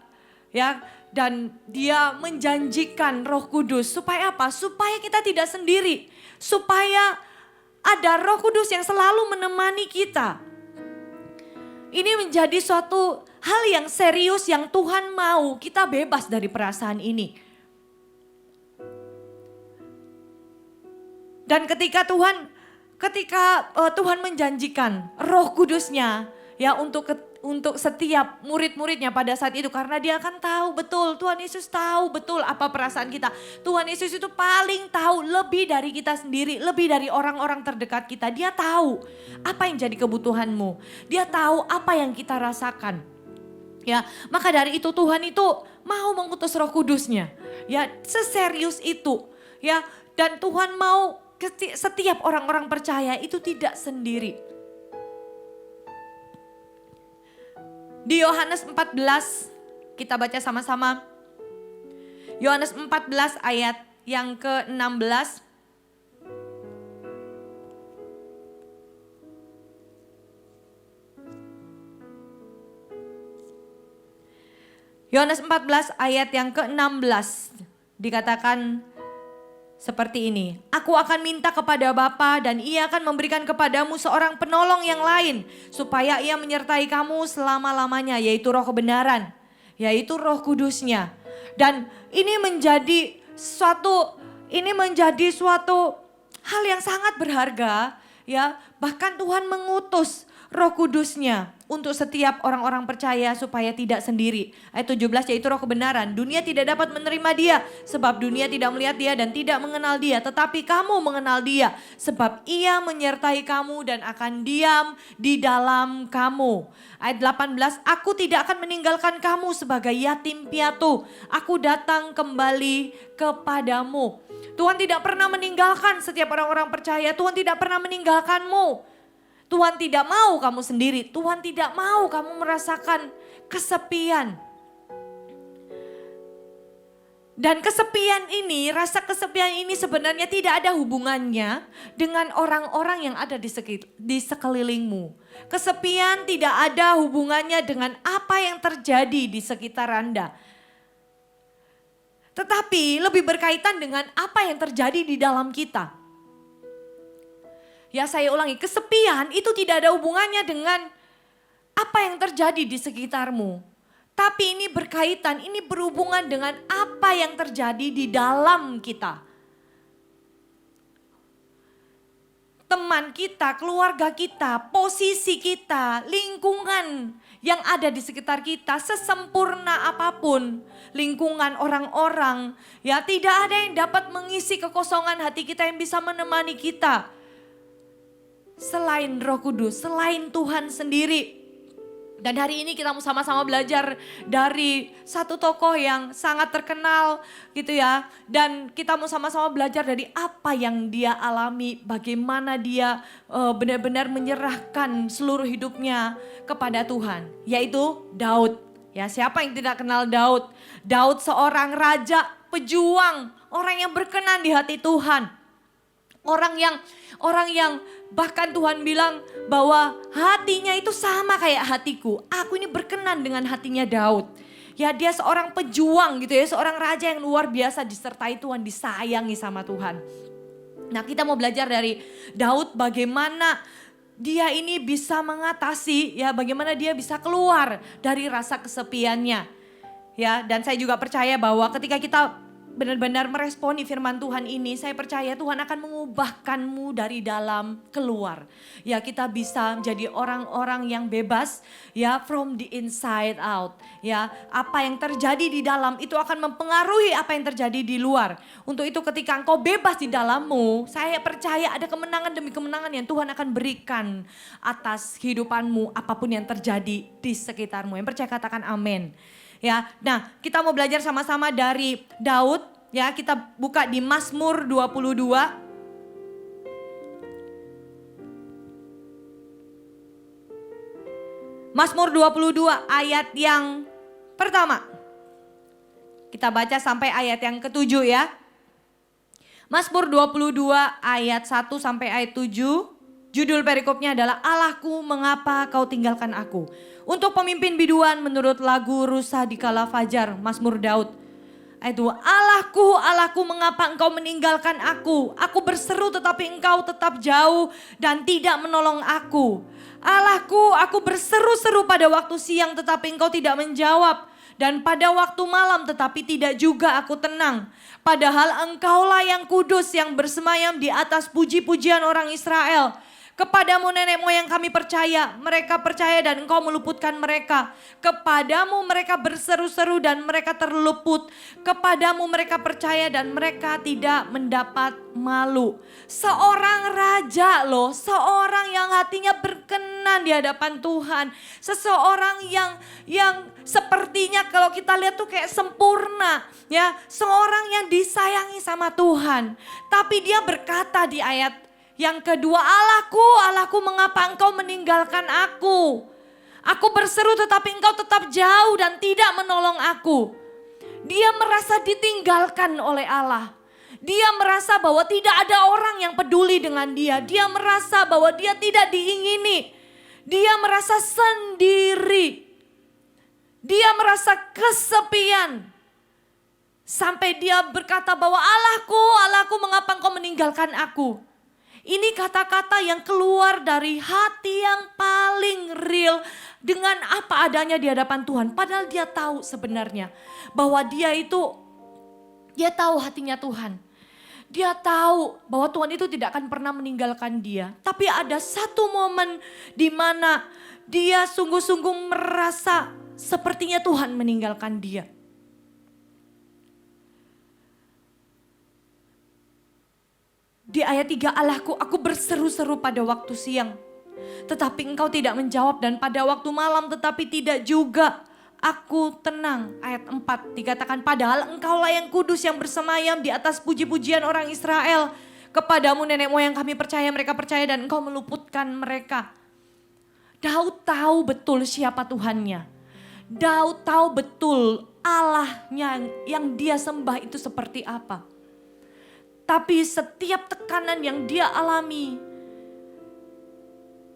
[SPEAKER 3] ya, dan dia menjanjikan Roh Kudus supaya apa? Supaya kita tidak sendiri, supaya ada Roh Kudus yang selalu menemani kita. Ini menjadi suatu hal yang serius yang Tuhan mau kita bebas dari perasaan ini. Dan ketika Tuhan menjanjikan Roh Kudus-Nya ya untuk setiap murid-muridnya pada saat itu, karena dia akan tahu betul, Tuhan Yesus tahu betul apa perasaan kita. Tuhan Yesus itu paling tahu lebih dari kita sendiri, lebih dari orang-orang terdekat kita. Dia tahu apa yang jadi kebutuhanmu. Dia tahu apa yang kita rasakan. Ya, maka dari itu Tuhan itu mau mengutus Roh Kudus-Nya. Ya, seserius itu. Ya, dan Tuhan mau setiap orang-orang percaya itu tidak sendiri. Di Yohanes 14, kita baca sama-sama. Yohanes 14 ayat yang ke-16. Yohanes 14 ayat yang ke-16 dikatakan seperti ini. Aku akan minta kepada Bapa dan ia akan memberikan kepadamu seorang penolong yang lain. Supaya ia menyertai kamu selama-lamanya, yaitu roh kebenaran. Yaitu roh kudusnya. Dan ini menjadi suatu hal yang sangat berharga. Ya, bahkan Tuhan mengutus roh kudusnya untuk setiap orang-orang percaya supaya tidak sendiri. Ayat 17 yaitu roh kebenaran. Dunia tidak dapat menerima dia sebab dunia tidak melihat dia dan tidak mengenal dia. Tetapi kamu mengenal dia sebab ia menyertai kamu dan akan diam di dalam kamu. Ayat 18, aku tidak akan meninggalkan kamu sebagai yatim piatu. Aku datang kembali kepadamu. Tuhan tidak pernah meninggalkan setiap orang-orang percaya. Tuhan tidak pernah meninggalkanmu. Tuhan tidak mau kamu sendiri. Tuhan tidak mau kamu merasakan kesepian. Dan kesepian ini, rasa kesepian ini sebenarnya tidak ada hubungannya dengan orang-orang yang ada di sekelilingmu. Kesepian tidak ada hubungannya dengan apa yang terjadi di sekitar Anda. Tetapi lebih berkaitan dengan apa yang terjadi di dalam kita. Ya saya ulangi, kesepian itu tidak ada hubungannya dengan apa yang terjadi di sekitarmu. Tapi ini berkaitan, ini berhubungan dengan apa yang terjadi di dalam kita. Teman kita, keluarga kita, posisi kita, lingkungan yang ada di sekitar kita, sesempurna apapun lingkungan orang-orang. Ya tidak ada yang dapat mengisi kekosongan hati kita yang bisa menemani kita. Selain Roh Kudus, selain Tuhan sendiri. Dan hari ini kita mau sama-sama belajar dari satu tokoh yang sangat terkenal gitu ya. Dan kita mau sama-sama belajar dari apa yang dia alami, bagaimana dia benar-benar menyerahkan seluruh hidupnya kepada Tuhan. Yaitu Daud. Ya, siapa yang tidak kenal Daud? Daud seorang raja, pejuang, orang yang berkenan di hati Tuhan. Orang yang bahkan Tuhan bilang bahwa hatinya itu sama kayak hatiku. Aku ini berkenan dengan hatinya Daud. Ya dia seorang pejuang gitu ya, seorang raja yang luar biasa disertai Tuhan, disayangi sama Tuhan. Nah kita mau belajar dari Daud bagaimana dia ini bisa mengatasi, ya bagaimana dia bisa keluar dari rasa kesepiannya. Ya dan saya juga percaya bahwa ketika kita benar-benar meresponi firman Tuhan ini, saya percaya Tuhan akan mengubahkanmu dari dalam keluar. Ya kita bisa menjadi orang-orang yang bebas ya from the inside out. Ya apa yang terjadi di dalam itu akan mempengaruhi apa yang terjadi di luar. Untuk itu ketika engkau bebas di dalammu, saya percaya ada kemenangan demi kemenangan yang Tuhan akan berikan atas kehidupanmu apapun yang terjadi di sekitarmu. Yang percaya katakan amin. Ya, nah kita mau belajar sama-sama dari Daud. Ya, kita buka di Mazmur 22. Mazmur 22 ayat yang pertama. Kita baca sampai ayat yang ke-7 ya. Mazmur 22 ayat 1 sampai ayat 7. Judul perikopnya adalah Allahku mengapa kau tinggalkan aku. Untuk pemimpin biduan menurut lagu Rusa di Kala Fajar, Mazmur Daud. Ayat 2, Allahku, Allahku mengapa engkau meninggalkan aku. Aku berseru tetapi engkau tetap jauh dan tidak menolong aku. Allahku, aku berseru-seru pada waktu siang tetapi engkau tidak menjawab. Dan pada waktu malam tetapi tidak juga aku tenang. Padahal engkaulah yang kudus yang bersemayam di atas puji-pujian orang Israel. Kepadamu nenek moyang kami percaya, mereka percaya dan engkau meluputkan mereka. Kepadamu mereka berseru-seru dan mereka terluput. Kepadamu mereka percaya dan mereka tidak mendapat malu. Seorang raja loh, seorang yang hatinya berkenan di hadapan Tuhan. Seseorang yang sepertinya kalau kita lihat tuh kayak sempurna. Ya, seorang yang disayangi sama Tuhan. Tapi dia berkata di ayat yang kedua, Allahku, Allahku mengapa engkau meninggalkan aku? Aku berseru tetapi engkau tetap jauh dan tidak menolong aku. Dia merasa ditinggalkan oleh Allah. Dia merasa bahwa tidak ada orang yang peduli dengan dia. Dia merasa bahwa dia tidak diingini. Dia merasa sendiri. Dia merasa kesepian. Sampai dia berkata bahwa Allahku, Allahku mengapa engkau meninggalkan aku? Ini kata-kata yang keluar dari hati yang paling real dengan apa adanya di hadapan Tuhan. Padahal dia tahu sebenarnya bahwa dia tahu hatinya Tuhan. Dia tahu bahwa Tuhan itu tidak akan pernah meninggalkan dia. Tapi ada satu momen di mana dia sungguh-sungguh merasa sepertinya Tuhan meninggalkan dia. Di ayat 3, Allahku, aku berseru-seru pada waktu siang, tetapi engkau tidak menjawab, dan pada waktu malam tetapi tidak juga aku tenang. Ayat 4 dikatakan, padahal engkaulah yang kudus yang bersemayam di atas puji-pujian orang Israel. Kepadamu nenek moyang kami percaya, mereka percaya, dan engkau meluputkan mereka. Daud tahu betul siapa Tuhannya. Daud tahu betul Allahnya yang dia sembah itu seperti apa. Tapi setiap tekanan yang dia alami,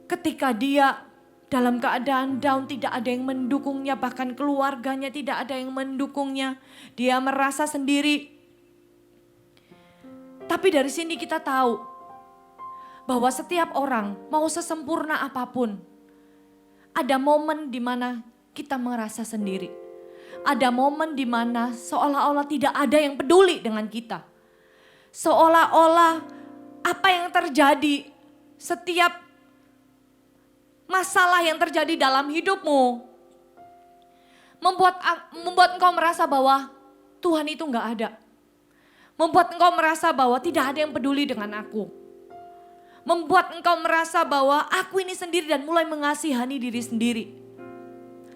[SPEAKER 3] ketika dia dalam keadaan down, tidak ada yang mendukungnya, bahkan keluarganya tidak ada yang mendukungnya. Dia merasa sendiri. Tapi dari sini kita tahu bahwa setiap orang mau sesempurna apapun, ada momen di mana kita merasa sendiri. Ada momen di mana seolah-olah tidak ada yang peduli dengan kita. Seolah-olah apa yang terjadi, setiap masalah yang terjadi dalam hidupmu membuat engkau merasa bahwa Tuhan itu enggak ada. Membuat engkau merasa bahwa tidak ada yang peduli dengan aku. Membuat engkau merasa bahwa aku ini sendiri dan mulai mengasihani diri sendiri.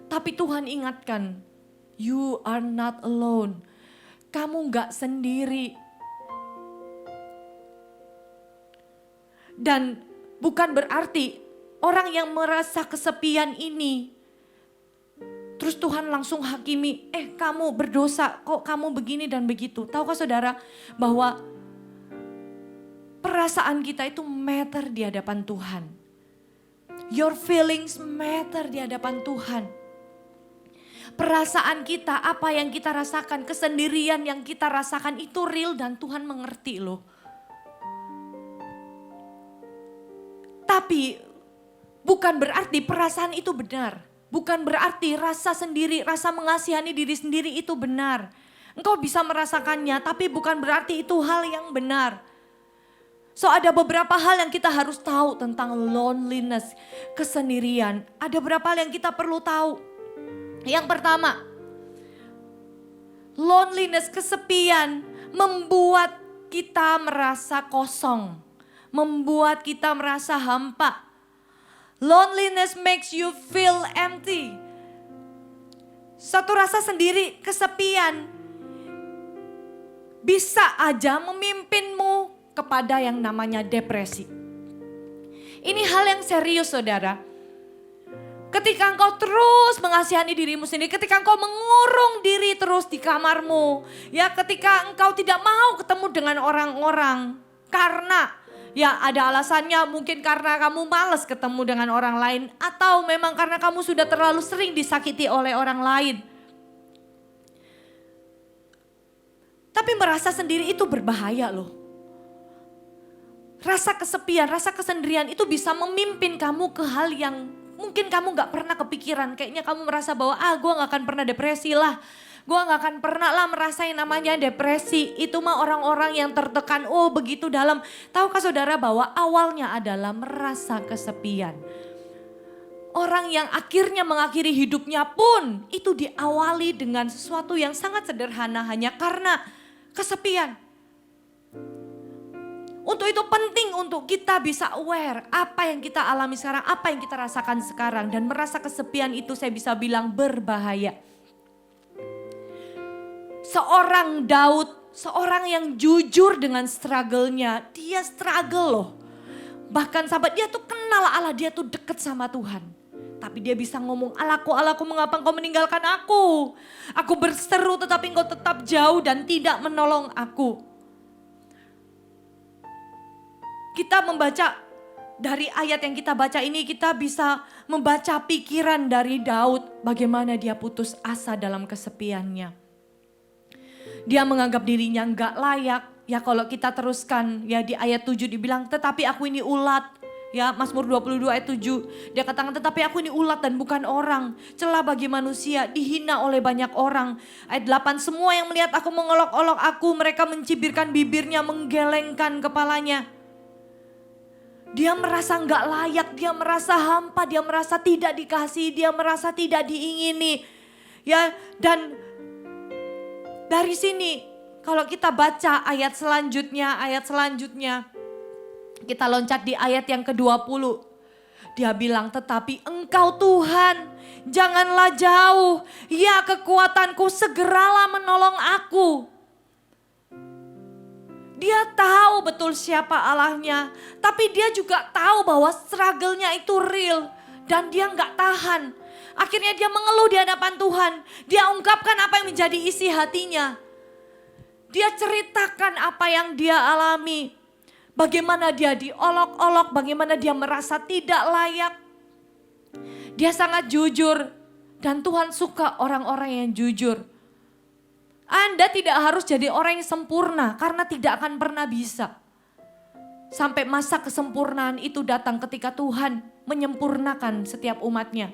[SPEAKER 3] Tapi Tuhan ingatkan, you are not alone. Kamu enggak sendiri. Dan bukan berarti orang yang merasa kesepian ini, terus Tuhan langsung hakimi, kamu berdosa, kok kamu begini dan begitu. Tahukah saudara bahwa perasaan kita itu matter di hadapan Tuhan. Your feelings matter di hadapan Tuhan. Perasaan kita, apa yang kita rasakan, kesendirian yang kita rasakan itu real dan Tuhan mengerti loh. Tapi bukan berarti perasaan itu benar. Bukan berarti rasa sendiri, rasa mengasihani diri sendiri itu benar. Engkau bisa merasakannya, tapi bukan berarti itu hal yang benar. So ada beberapa hal yang kita harus tahu tentang loneliness, kesendirian. Ada beberapa hal yang kita perlu tahu. Yang pertama, loneliness, kesepian membuat kita merasa kosong. Membuat kita merasa hampa. Loneliness makes you feel empty. Satu rasa sendiri, kesepian, bisa aja memimpinmu kepada yang namanya depresi. Ini hal yang serius saudara. Ketika engkau terus mengasihani dirimu sendiri, ketika engkau mengurung diri terus di kamarmu, ya ketika engkau tidak mau ketemu dengan orang-orang karena ya ada alasannya, mungkin karena kamu malas ketemu dengan orang lain atau memang karena kamu sudah terlalu sering disakiti oleh orang lain. Tapi merasa sendiri itu berbahaya loh. Rasa kesepian, rasa kesendirian itu bisa memimpin kamu ke hal yang mungkin kamu gak pernah kepikiran. Kayaknya kamu merasa bahwa gue gak akan pernah depresi lah. Gue gak akan pernah lah merasain namanya depresi. Itu mah orang-orang yang tertekan, begitu dalam. Tahukah saudara bahwa awalnya adalah merasa kesepian. Orang yang akhirnya mengakhiri hidupnya pun itu diawali dengan sesuatu yang sangat sederhana hanya karena kesepian. Untuk itu penting untuk kita bisa aware apa yang kita alami sekarang, apa yang kita rasakan sekarang. Dan merasa kesepian itu saya bisa bilang berbahaya. Seorang Daud, seorang yang jujur dengan struggle-nya, dia struggle loh. Bahkan sampai dia tuh kenal Allah, dia tuh deket sama Tuhan. Tapi dia bisa ngomong, Allahku, Allahku mengapa engkau meninggalkan aku? Aku berseru tetapi engkau tetap jauh dan tidak menolong aku. Kita membaca Dari ayat yang kita baca ini kita bisa membaca pikiran dari Daud. Bagaimana dia putus asa dalam kesepiannya. Dia menganggap dirinya enggak layak. Ya kalau kita teruskan ya di ayat 7 dibilang tetapi aku ini ulat. Ya Mazmur 22 ayat 7 dia katakan tetapi aku ini ulat dan bukan orang. Celah bagi manusia, dihina oleh banyak orang. Ayat 8 semua yang melihat aku mengolok-olok aku, mereka mencibirkan bibirnya, menggelengkan kepalanya. Dia merasa enggak layak, dia merasa hampa, dia merasa tidak dikasihi, dia merasa tidak diingini. Ya, dan dari sini kalau kita baca ayat selanjutnya, kita loncat di ayat yang ke-20. Dia bilang, tetapi engkau Tuhan, janganlah jauh. Ya kekuatanku, segeralah menolong aku. Dia tahu betul siapa Allahnya. Tapi dia juga tahu bahwa struggle-nya itu real. Dan dia nggak tahan. Akhirnya dia mengeluh di hadapan Tuhan. Dia ungkapkan apa yang menjadi isi hatinya. Dia ceritakan apa yang dia alami. Bagaimana dia diolok-olok, bagaimana dia merasa tidak layak. Dia sangat jujur dan Tuhan suka orang-orang yang jujur. Anda tidak harus jadi orang yang sempurna karena tidak akan pernah bisa. Sampai masa kesempurnaan itu datang ketika Tuhan menyempurnakan setiap umatnya.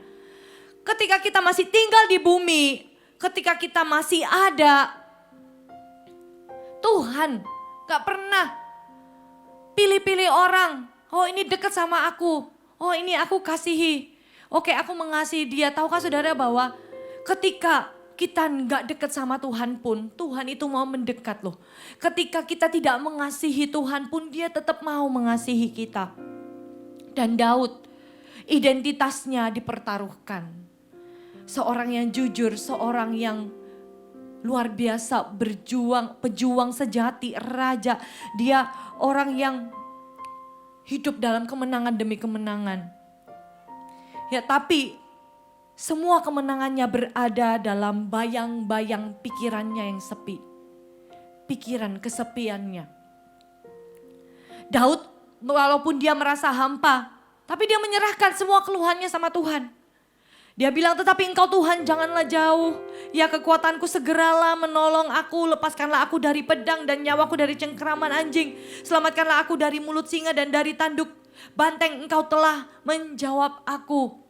[SPEAKER 3] Ketika kita masih tinggal di bumi, ketika kita masih ada, Tuhan gak pernah pilih-pilih orang. Oh ini dekat sama aku. Oh ini aku kasihi. Oke aku mengasihi dia. Tahukah saudara bahwa ketika kita nggak dekat sama Tuhan pun, Tuhan itu mau mendekat loh. Ketika kita tidak mengasihi Tuhan pun, dia tetap mau mengasihi kita. Dan Daud, identitasnya dipertaruhkan. Seorang yang jujur, seorang yang luar biasa berjuang, pejuang sejati, raja. Dia orang yang hidup dalam kemenangan demi kemenangan. Ya tapi semua kemenangannya berada dalam bayang-bayang pikirannya yang sepi. Pikiran kesepiannya. Daud walaupun dia merasa hampa, tapi dia menyerahkan semua keluhannya sama Tuhan. Dia bilang, tetapi engkau Tuhan janganlah jauh. Ya kekuatanku segeralah menolong aku. Lepaskanlah aku dari pedang dan nyawaku dari cengkeraman anjing. Selamatkanlah aku dari mulut singa dan dari tanduk banteng. Engkau telah menjawab aku.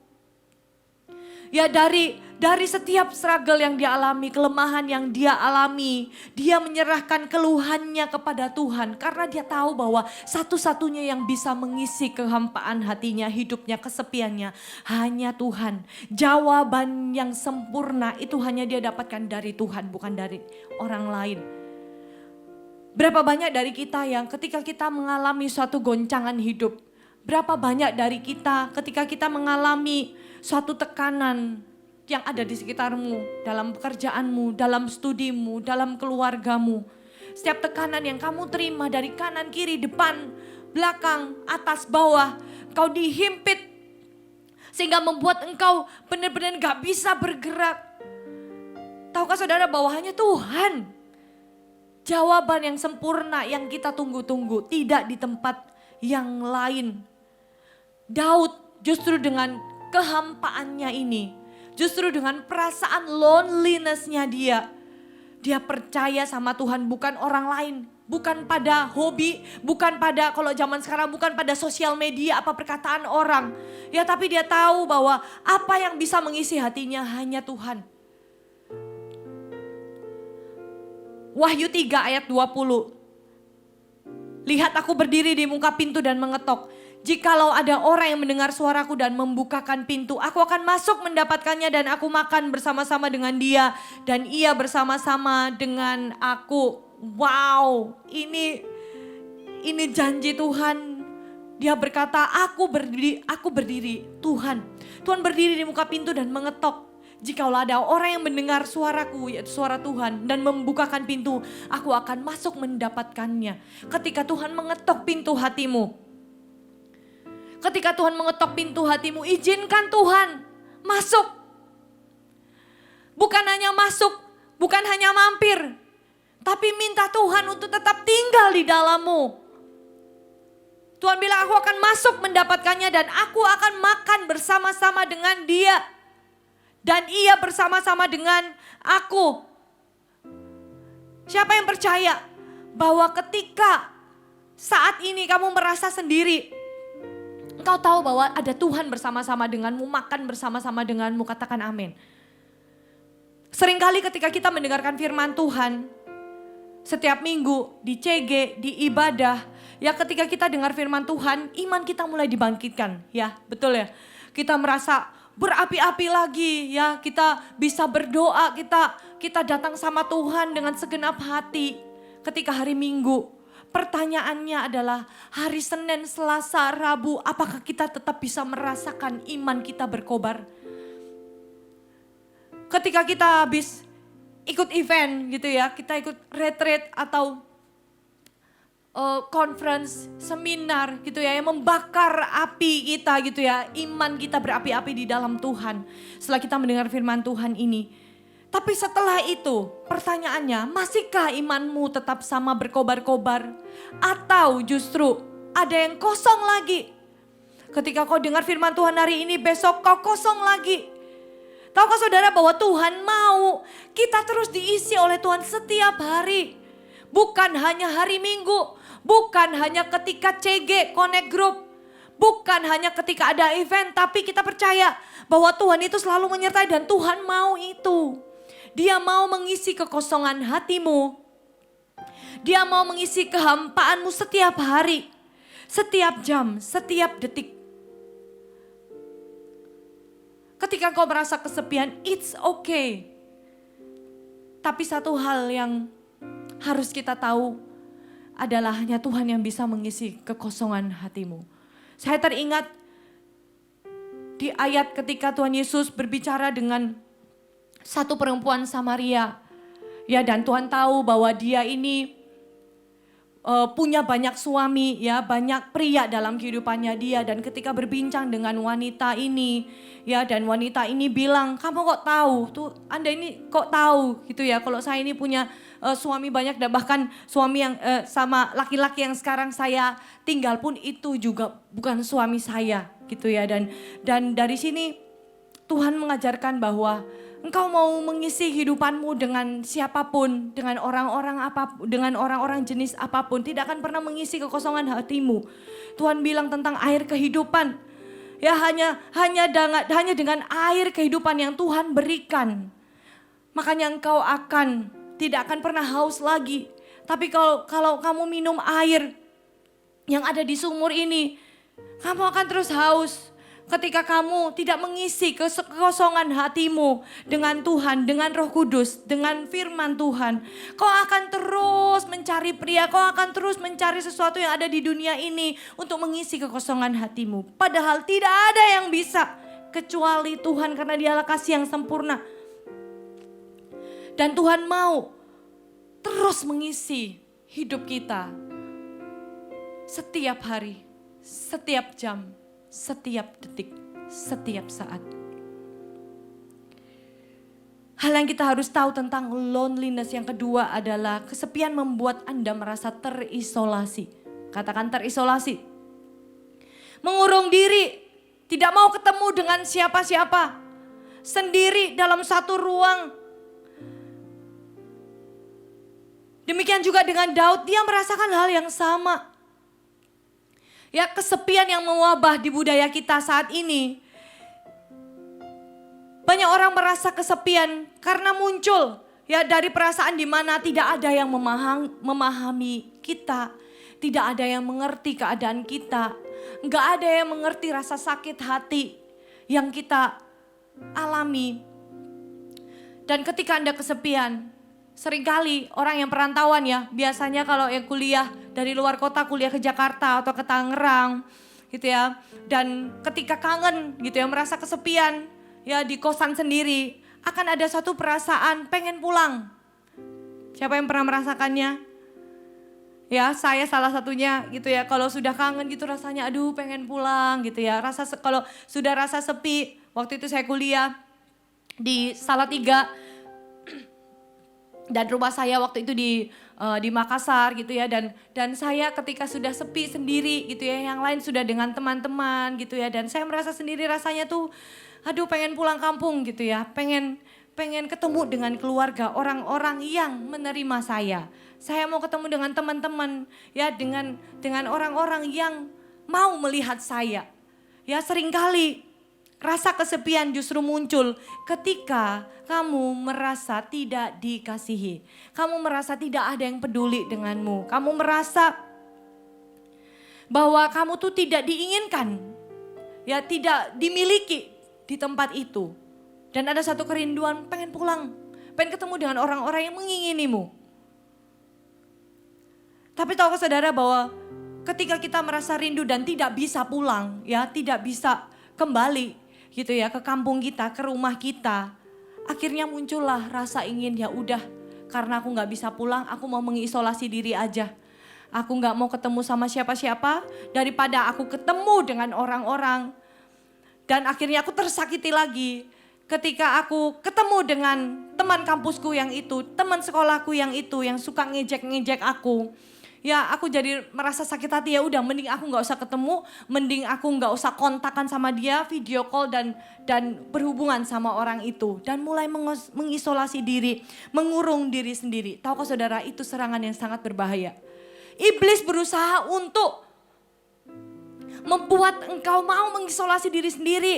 [SPEAKER 3] Ya dari setiap struggle yang dia alami, kelemahan yang dia alami, dia menyerahkan keluhannya kepada Tuhan. Karena dia tahu bahwa satu-satunya yang bisa mengisi kehampaan hatinya, hidupnya, kesepiannya, hanya Tuhan. Jawaban yang sempurna itu hanya dia dapatkan dari Tuhan, bukan dari orang lain. Berapa banyak dari kita yang ketika kita mengalami suatu goncangan hidup, berapa banyak dari kita ketika kita mengalami suatu tekanan yang ada di sekitarmu, dalam pekerjaanmu, dalam studimu, dalam keluargamu. Setiap tekanan yang kamu terima dari kanan, kiri, depan, belakang, atas, bawah, kau dihimpit sehingga membuat engkau benar-benar gak bisa bergerak. Tahukah saudara bahwa hanya Tuhan jawaban yang sempurna yang kita tunggu-tunggu, tidak di tempat yang lain. Daud justru dengan kehampaannya ini, justru dengan perasaan loneliness-nya dia percaya sama Tuhan, bukan orang lain, bukan pada hobi, bukan pada kalau zaman sekarang bukan pada sosial media apa perkataan orang. Ya tapi dia tahu bahwa apa yang bisa mengisi hatinya hanya Tuhan. Wahyu 3 ayat 20. Lihat aku berdiri di muka pintu dan mengetok. Jikalau ada orang yang mendengar suaraku dan membukakan pintu, aku akan masuk mendapatkannya dan aku makan bersama-sama dengan dia dan ia bersama-sama dengan aku. Wow, ini janji Tuhan. Dia berkata, aku berdiri, Tuhan berdiri di muka pintu dan mengetok. Jikalau ada orang yang mendengar suaraku, yaitu suara Tuhan, dan membukakan pintu, aku akan masuk mendapatkannya. Ketika Tuhan mengetok pintu hatimu, ketika Tuhan mengetok pintu hatimu, izinkan Tuhan masuk. Bukan hanya masuk, bukan hanya mampir, tapi minta Tuhan untuk tetap tinggal di dalammu. Tuhan bilang aku akan masuk mendapatkannya dan aku akan makan bersama-sama dengan dia. Dan ia bersama-sama dengan aku. Siapa yang percaya bahwa ketika saat ini kamu merasa sendiri, engkau tahu bahwa ada Tuhan bersama-sama denganmu, makan bersama-sama denganmu, katakan amin. Seringkali ketika kita mendengarkan firman Tuhan, setiap minggu di CG, di ibadah, ya ketika kita dengar firman Tuhan, iman kita mulai dibangkitkan, ya betul ya. Kita merasa berapi-api lagi, ya kita bisa berdoa, kita datang sama Tuhan dengan segenap hati. Ketika hari Minggu, pertanyaannya adalah hari Senin, Selasa, Rabu, apakah kita tetap bisa merasakan iman kita berkobar? Ketika kita habis ikut event gitu ya, kita ikut retreat atau conference, seminar gitu ya, yang membakar api kita gitu ya, iman kita berapi-api di dalam Tuhan. Setelah kita mendengar firman Tuhan ini. Tapi setelah itu pertanyaannya, masihkah imanmu tetap sama berkobar-kobar? Atau justru ada yang kosong lagi? Ketika kau dengar firman Tuhan hari ini, besok kau kosong lagi. Tahukah saudara bahwa Tuhan mau kita terus diisi oleh Tuhan setiap hari. Bukan hanya hari Minggu, bukan hanya ketika CG, Connect Group, bukan hanya ketika ada event, tapi kita percaya bahwa Tuhan itu selalu menyertai dan Tuhan mau itu. Dia mau mengisi kekosongan hatimu. Dia mau mengisi kehampaanmu setiap hari, setiap jam, setiap detik. Ketika kau merasa kesepian, it's okay. Tapi satu hal yang harus kita tahu adalah hanya Tuhan yang bisa mengisi kekosongan hatimu. Saya teringat di ayat ketika Tuhan Yesus berbicara dengan satu perempuan Samaria. Ya, dan Tuhan tahu bahwa dia ini punya banyak suami, ya, banyak pria dalam kehidupannya dia. Dan ketika berbincang dengan wanita ini, ya, dan wanita ini bilang, kamu kok tahu? Tuh, Anda ini kok tahu gitu ya? Kalau saya ini punya suami banyak dan bahkan suami yang sama laki-laki yang sekarang saya tinggal pun itu juga bukan suami saya, gitu ya. Dan dari sini Tuhan mengajarkan bahwa engkau mau mengisi hidupanmu dengan siapapun, dengan orang-orang apapun, dengan orang-orang jenis apapun, tidak akan pernah mengisi kekosongan hatimu. Tuhan bilang tentang air kehidupan. Ya, hanya dengan air kehidupan yang Tuhan berikan. Makanya engkau tidak akan pernah haus lagi. Tapi kalau kamu minum air yang ada di sumur ini, kamu akan terus haus. Ketika kamu tidak mengisi kekosongan hatimu dengan Tuhan, dengan Roh Kudus, dengan firman Tuhan, kau akan terus mencari pria, kau akan terus mencari sesuatu yang ada di dunia ini untuk mengisi kekosongan hatimu. Padahal tidak ada yang bisa kecuali Tuhan karena Dialah kasih yang sempurna. Dan Tuhan mau terus mengisi hidup kita setiap hari, setiap jam, setiap detik, setiap saat. Hal yang kita harus tahu tentang loneliness yang kedua adalah kesepian membuat Anda merasa terisolasi. Katakan terisolasi. Mengurung diri, tidak mau ketemu dengan siapa-siapa. Sendiri dalam satu ruang. Demikian juga dengan Daud, dia merasakan hal yang sama. Ya, kesepian yang mewabah di budaya kita saat ini. Banyak orang merasa kesepian karena muncul ya dari perasaan di mana tidak ada yang memahami kita. Tidak ada yang mengerti keadaan kita. Enggak ada yang mengerti rasa sakit hati yang kita alami. Dan ketika Anda kesepian, seringkali orang yang perantauan ya, biasanya kalau yang kuliah dari luar kota, kuliah ke Jakarta atau ke Tangerang gitu ya. Dan ketika kangen gitu ya, merasa kesepian ya di kosan sendiri, akan ada satu perasaan pengen pulang. Siapa yang pernah merasakannya? Ya, saya salah satunya gitu ya. Kalau sudah kangen gitu rasanya aduh pengen pulang gitu ya. Kalau sudah rasa sepi, waktu itu saya kuliah di Salatiga. Dan rumah saya waktu itu di Makassar gitu ya, dan saya ketika sudah sepi sendiri gitu ya, yang lain sudah dengan teman-teman gitu ya, dan saya merasa sendiri rasanya tuh aduh pengen pulang kampung gitu ya, pengen ketemu dengan keluarga, orang-orang yang menerima saya. Saya mau ketemu dengan teman-teman ya, dengan orang-orang yang mau melihat saya. Ya, seringkali rasa kesepian justru muncul ketika kamu merasa tidak dikasihi. Kamu merasa tidak ada yang peduli denganmu. Kamu merasa bahwa kamu tuh tidak diinginkan. Ya, tidak dimiliki di tempat itu. Dan ada satu kerinduan pengen pulang. Pengen ketemu dengan orang-orang yang menginginimu. Tapi tahukah saudara bahwa ketika kita merasa rindu dan tidak bisa pulang, ya, tidak bisa kembali gitu ya ke kampung kita, ke rumah kita, akhirnya muncullah rasa ingin, ya udah, karena aku nggak bisa pulang, aku mau mengisolasi diri aja. Aku nggak mau ketemu sama siapa-siapa daripada aku ketemu dengan orang-orang. Dan akhirnya aku tersakiti lagi ketika aku ketemu dengan teman kampusku yang itu, teman sekolahku yang itu, yang suka ngejek-ngejek aku. Ya, aku jadi merasa sakit hati, ya udah mending aku nggak usah ketemu, mending aku nggak usah kontakkan sama dia, video call dan berhubungan sama orang itu. Dan mulai mengisolasi diri, mengurung diri sendiri. Tahukah saudara, itu serangan yang sangat berbahaya. Iblis berusaha untuk membuat engkau mau mengisolasi diri sendiri.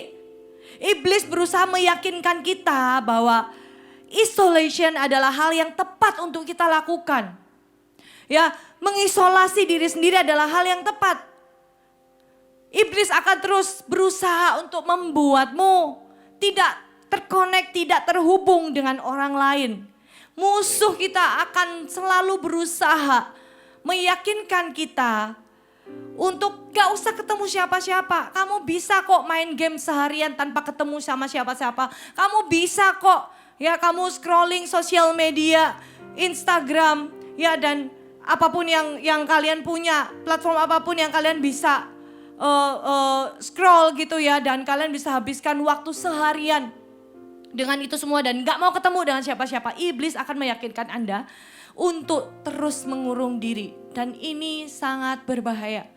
[SPEAKER 3] Iblis berusaha meyakinkan kita bahwa isolation adalah hal yang tepat untuk kita lakukan. Ya, mengisolasi diri sendiri adalah hal yang tepat. Iblis akan terus berusaha untuk membuatmu tidak terkonek, tidak terhubung dengan orang lain. Musuh kita akan selalu berusaha meyakinkan kita untuk gak usah ketemu siapa-siapa. Kamu bisa kok main game seharian tanpa ketemu sama siapa-siapa. Kamu bisa kok, ya, kamu scrolling sosial media, Instagram, ya, dan apapun yang kalian punya, platform apapun yang kalian bisa scroll gitu ya, dan kalian bisa habiskan waktu seharian dengan itu semua dan gak mau ketemu dengan siapa-siapa. Iblis akan meyakinkan Anda untuk terus mengurung diri, dan ini sangat berbahaya.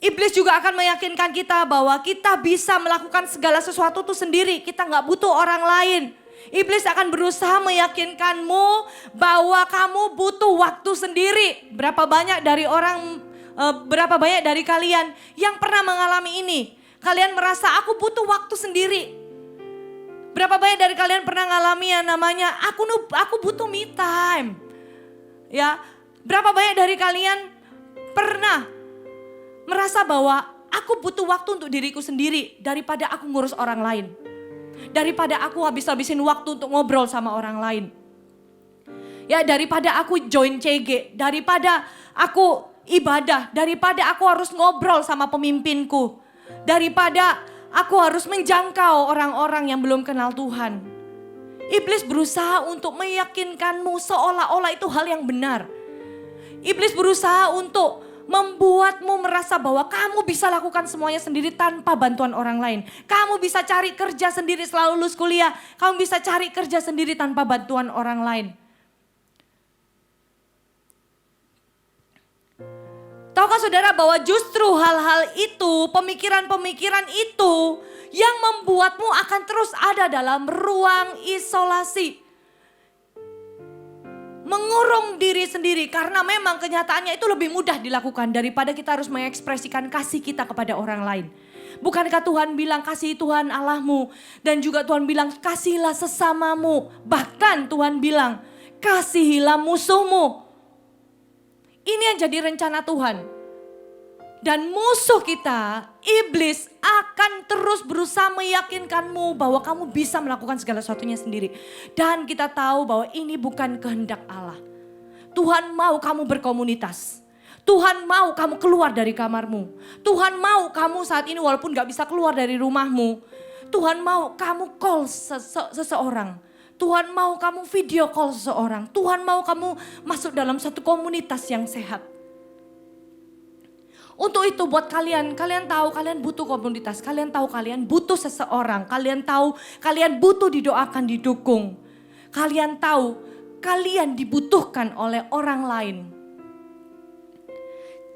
[SPEAKER 3] Iblis juga akan meyakinkan kita bahwa kita bisa melakukan segala sesuatu itu sendiri, kita gak butuh orang lain. Iblis akan berusaha meyakinkanmu bahwa kamu butuh waktu sendiri. Berapa banyak dari kalian yang pernah mengalami ini? Kalian merasa aku butuh waktu sendiri. Berapa banyak dari kalian pernah mengalami yang namanya aku butuh me time. Ya, berapa banyak dari kalian pernah merasa bahwa aku butuh waktu untuk diriku sendiri daripada aku ngurus orang lain. Daripada aku habisin waktu untuk ngobrol sama orang lain. Ya, daripada aku join CG, daripada aku ibadah, daripada aku harus ngobrol sama pemimpinku, daripada aku harus menjangkau orang-orang yang belum kenal Tuhan. Iblis berusaha untuk meyakinkanmu seolah-olah itu hal yang benar. Iblis berusaha untuk membuatmu merasa bahwa kamu bisa lakukan semuanya sendiri tanpa bantuan orang lain. Kamu bisa cari kerja sendiri setelah lulus kuliah. Kamu bisa cari kerja sendiri tanpa bantuan orang lain. Tahukah saudara bahwa justru hal-hal itu, pemikiran-pemikiran itu yang membuatmu akan terus ada dalam ruang isolasi. Mengurung diri sendiri karena memang kenyataannya itu lebih mudah dilakukan daripada kita harus mengekspresikan kasih kita kepada orang lain. Bukankah Tuhan bilang kasih Tuhan Allahmu, dan juga Tuhan bilang kasihilah sesamamu. Bahkan Tuhan bilang kasihilah musuhmu. Ini yang jadi rencana Tuhan. Dan musuh kita, iblis, akan terus berusaha meyakinkanmu bahwa kamu bisa melakukan segala sesuatunya sendiri. Dan kita tahu bahwa ini bukan kehendak Allah. Tuhan mau kamu berkomunitas. Tuhan mau kamu keluar dari kamarmu. Tuhan mau kamu saat ini walaupun gak bisa keluar dari rumahmu. Tuhan mau kamu call seseorang. Tuhan mau kamu video call seseorang. Tuhan mau kamu masuk dalam satu komunitas yang sehat. Untuk itu buat kalian tahu kalian butuh komunitas, kalian tahu kalian butuh seseorang, kalian tahu kalian butuh didoakan, didukung. Kalian tahu kalian dibutuhkan oleh orang lain.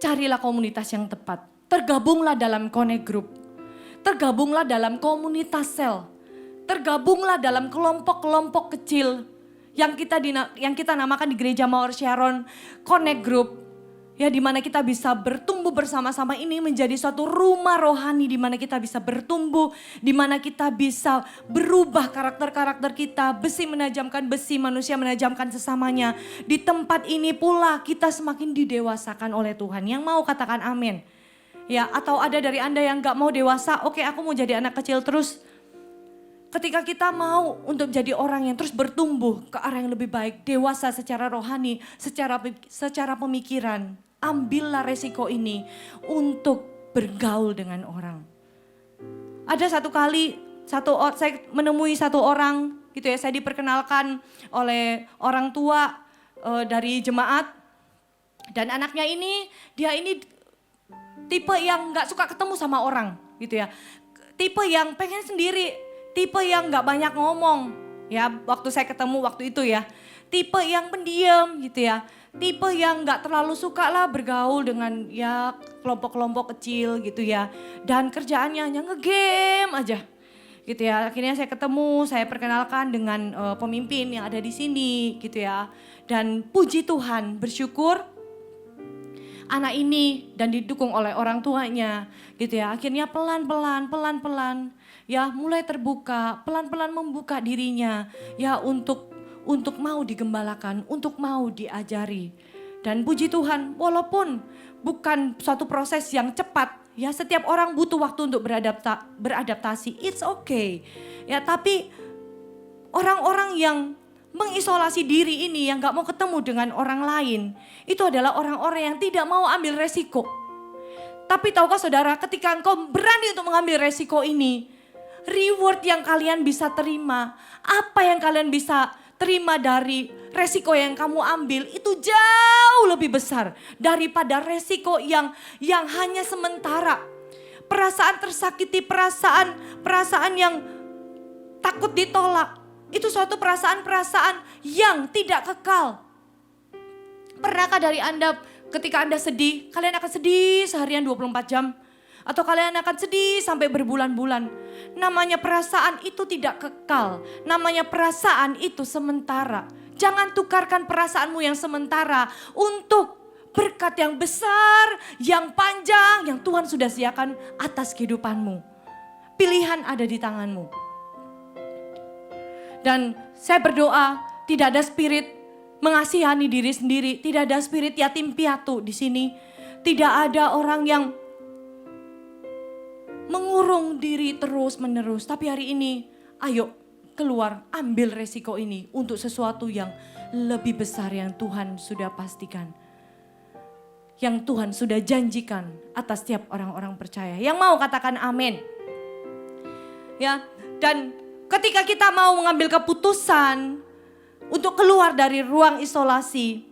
[SPEAKER 3] Carilah komunitas yang tepat. Tergabunglah dalam connect group. Tergabunglah dalam komunitas sel. Tergabunglah dalam kelompok-kelompok kecil yang kita namakan di Gereja Mawar Sharon Connect Group. Ya, di mana kita bisa bertumbuh bersama-sama, ini menjadi suatu rumah rohani di mana kita bisa bertumbuh, di mana kita bisa berubah karakter-karakter kita, besi menajamkan besi, manusia menajamkan sesamanya. Di tempat ini pula kita semakin didewasakan oleh Tuhan. Yang mau katakan amin. Ya, atau ada dari Anda yang gak mau dewasa, oke aku mau jadi anak kecil terus. Ketika kita mau untuk jadi orang yang terus bertumbuh ke arah yang lebih baik, dewasa secara rohani, secara pemikiran, ambillah resiko ini untuk bergaul dengan orang. Ada satu kali, saya menemui satu orang, gitu ya, saya diperkenalkan oleh orang tua dari jemaat, dan anaknya ini, dia ini tipe yang nggak suka ketemu sama orang, gitu ya, tipe yang pengen sendiri, tipe yang nggak banyak ngomong, ya waktu saya ketemu waktu itu ya, tipe yang pendiam, gitu ya. Tipe yang gak terlalu suka lah bergaul dengan ya kelompok-kelompok kecil gitu ya. Dan kerjaannya hanya ngegame aja gitu ya. Akhirnya saya ketemu, saya perkenalkan dengan pemimpin yang ada di sini gitu ya. Dan puji Tuhan, bersyukur anak ini dan didukung oleh orang tuanya gitu ya. Akhirnya pelan-pelan ya mulai terbuka, pelan-pelan membuka dirinya ya untuk mau digembalakan, untuk mau diajari. Dan puji Tuhan, walaupun bukan suatu proses yang cepat, ya setiap orang butuh waktu untuk beradaptasi, it's okay. Ya tapi orang-orang yang mengisolasi diri ini, yang gak mau ketemu dengan orang lain, itu adalah orang-orang yang tidak mau ambil resiko. Tapi tahukah saudara, ketika engkau berani untuk mengambil resiko ini, reward yang kalian bisa terima, apa yang kalian bisa terima dari resiko yang kamu ambil itu jauh lebih besar daripada resiko yang hanya sementara. Perasaan tersakiti, perasaan yang takut ditolak, itu suatu perasaan yang tidak kekal. Pernahkah dari Anda ketika Anda sedih, kalian akan sedih seharian 24 jam? Atau kalian akan sedih sampai berbulan-bulan. Namanya perasaan itu tidak kekal. Namanya perasaan itu sementara. Jangan tukarkan perasaanmu yang sementara untuk berkat yang besar, yang panjang, yang Tuhan sudah sediakan atas kehidupanmu. Pilihan ada di tanganmu. Dan saya berdoa tidak ada spirit mengasihani diri sendiri. Tidak ada spirit yatim piatu di sini. Tidak ada orang yang mengurung diri terus menerus. Tapi hari ini ayo keluar, ambil resiko ini untuk sesuatu yang lebih besar yang Tuhan sudah pastikan. Yang Tuhan sudah janjikan atas setiap orang-orang percaya. Yang mau katakan amin. Ya, dan ketika kita mau mengambil keputusan untuk keluar dari ruang isolasi,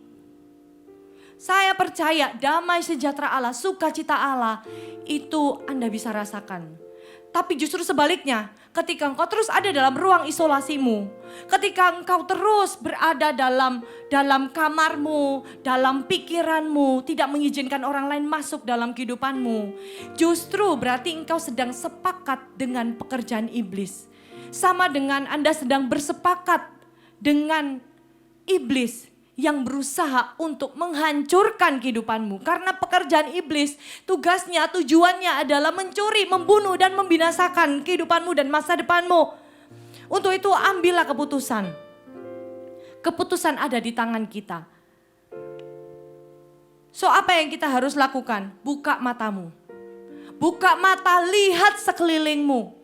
[SPEAKER 3] saya percaya damai sejahtera Allah, sukacita Allah itu Anda bisa rasakan. Tapi justru sebaliknya, ketika engkau terus ada dalam ruang isolasimu, ketika engkau terus berada dalam kamarmu, dalam pikiranmu, tidak mengizinkan orang lain masuk dalam kehidupanmu, justru berarti engkau sedang sepakat dengan pekerjaan iblis. Sama dengan Anda sedang bersepakat dengan iblis yang berusaha untuk menghancurkan kehidupanmu. Karena pekerjaan iblis, tugasnya, tujuannya adalah mencuri, membunuh, dan membinasakan kehidupanmu dan masa depanmu. Untuk itu ambillah keputusan. Keputusan ada di tangan kita. So apa yang kita harus lakukan? Buka matamu. Buka mata, lihat sekelilingmu.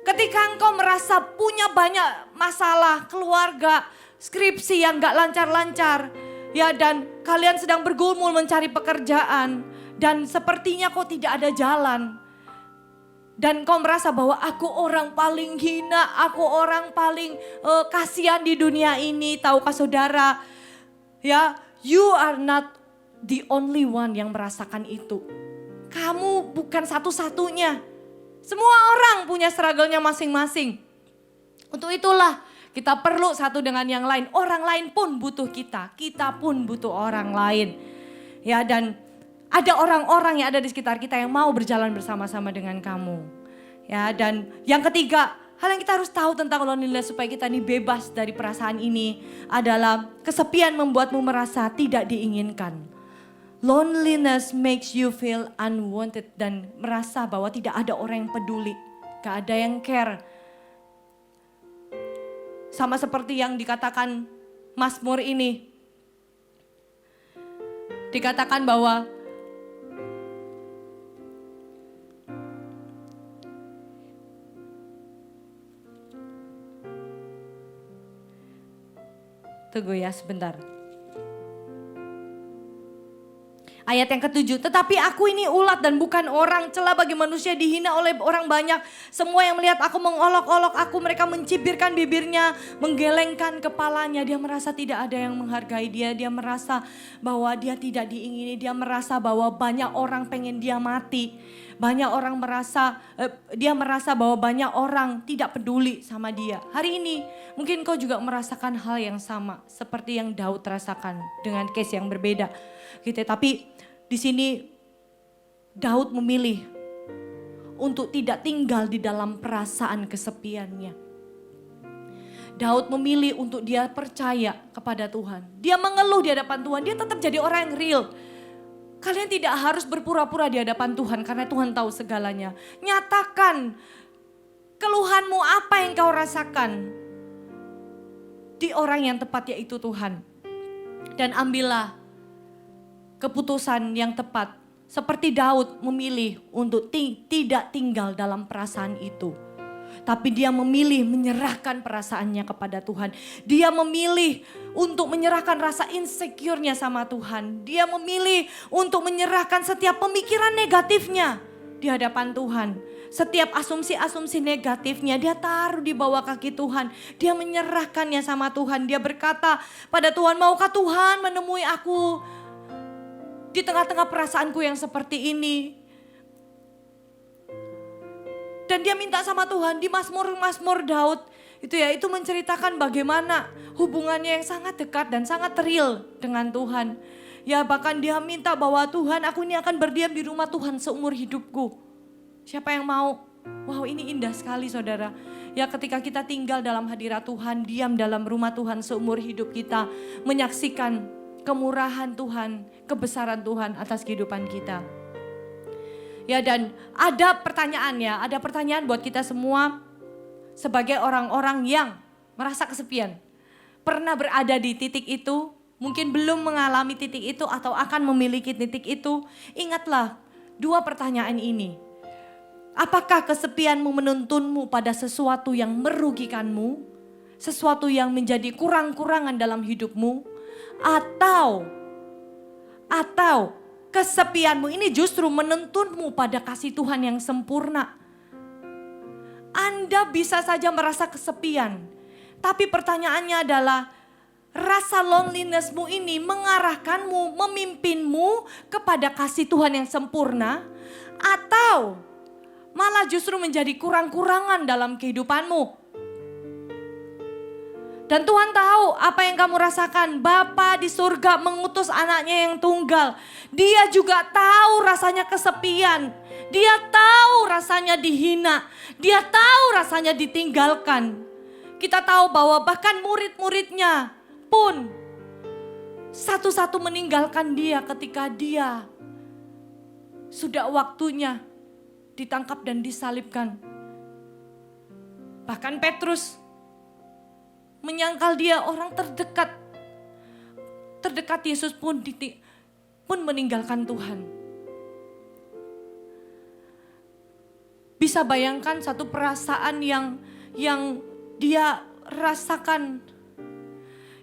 [SPEAKER 3] Ketika engkau merasa punya banyak masalah keluarga, skripsi yang gak lancar-lancar, ya, dan kalian sedang bergumul mencari pekerjaan, dan sepertinya kok tidak ada jalan, dan kau merasa bahwa aku orang paling hina, aku orang paling kasihan di dunia ini, tahukah saudara, ya, you are not the only one yang merasakan itu. Kamu bukan satu-satunya. Semua orang punya struggle-nya masing-masing. Untuk itulah kita perlu satu dengan yang lain. Orang lain pun butuh kita pun butuh orang lain. Ya, dan ada orang-orang yang ada di sekitar kita yang mau berjalan bersama-sama dengan kamu. Ya, dan yang ketiga, hal yang kita harus tahu tentang loneliness supaya kita ini bebas dari perasaan ini adalah kesepian membuatmu merasa tidak diinginkan. Loneliness makes you feel unwanted dan merasa bahwa tidak ada orang yang peduli, gak ada yang care. Sama seperti yang dikatakan Mazmur ini. Dikatakan bahwa tunggu ya sebentar. Ayat yang ke-7, tetapi aku ini ulat dan bukan orang, celah bagi manusia, dihina oleh orang banyak. Semua yang melihat aku mengolok-olok aku, mereka mencibirkan bibirnya, menggelengkan kepalanya. Dia merasa tidak ada yang menghargai dia, dia merasa bahwa dia tidak diingini, dia merasa bahwa banyak orang pengen dia mati. Banyak orang dia merasa bahwa banyak orang tidak peduli sama dia. Hari ini mungkin kau juga merasakan hal yang sama seperti yang Daud rasakan dengan case yang berbeda. Gitu. Tapi di sini Daud memilih untuk tidak tinggal di dalam perasaan kesepiannya. Daud memilih untuk dia percaya kepada Tuhan. Dia mengeluh di hadapan Tuhan, dia tetap jadi orang yang real. Kalian tidak harus berpura-pura di hadapan Tuhan karena Tuhan tahu segalanya. Nyatakan keluhanmu apa yang kau rasakan di orang yang tepat yaitu Tuhan. Dan ambillah keputusan yang tepat. Seperti Daud memilih untuk tidak tinggal dalam perasaan itu. Tapi dia memilih menyerahkan perasaannya kepada Tuhan. Dia memilih untuk menyerahkan rasa insecure-nya sama Tuhan. Dia memilih untuk menyerahkan setiap pemikiran negatifnya di hadapan Tuhan. Setiap asumsi-asumsi negatifnya dia taruh di bawah kaki Tuhan. Dia menyerahkannya sama Tuhan. Dia berkata pada Tuhan, maukah Tuhan menemui aku di tengah-tengah perasaanku yang seperti ini. Dan dia minta sama Tuhan di Mazmur Daud itu menceritakan bagaimana hubungannya yang sangat dekat dan sangat real dengan Tuhan. Ya bahkan dia minta bahwa Tuhan, aku ini akan berdiam di rumah Tuhan seumur hidupku. Siapa yang mau? Wow, ini indah sekali saudara. Ya ketika kita tinggal dalam hadirat Tuhan, diam dalam rumah Tuhan seumur hidup kita, menyaksikan kemurahan Tuhan, kebesaran Tuhan atas kehidupan kita. Ya dan ada pertanyaan buat kita semua sebagai orang-orang yang merasa kesepian. Pernah berada di titik itu, mungkin belum mengalami titik itu atau akan memiliki titik itu. Ingatlah 2 pertanyaan ini. Apakah kesepianmu menuntunmu pada sesuatu yang merugikanmu? Sesuatu yang menjadi kurang-kurangan dalam hidupmu? Atau kesepianmu ini justru menuntunmu pada kasih Tuhan yang sempurna. Anda bisa saja merasa kesepian. Tapi pertanyaannya adalah, rasa lonelinessmu ini mengarahkanmu, memimpinmu kepada kasih Tuhan yang sempurna? Atau malah justru menjadi kurang-kurangan dalam kehidupanmu? Dan Tuhan tahu apa yang kamu rasakan. Bapa di surga mengutus anaknya yang tunggal. Dia juga tahu rasanya kesepian. Dia tahu rasanya dihina. Dia tahu rasanya ditinggalkan. Kita tahu bahwa bahkan murid-muridnya pun satu-satu meninggalkan dia ketika dia sudah waktunya ditangkap dan disalibkan. Bahkan Petrus menyangkal dia orang terdekat. Terdekat Yesus pun meninggalkan Tuhan. Bisa bayangkan satu perasaan yang dia rasakan.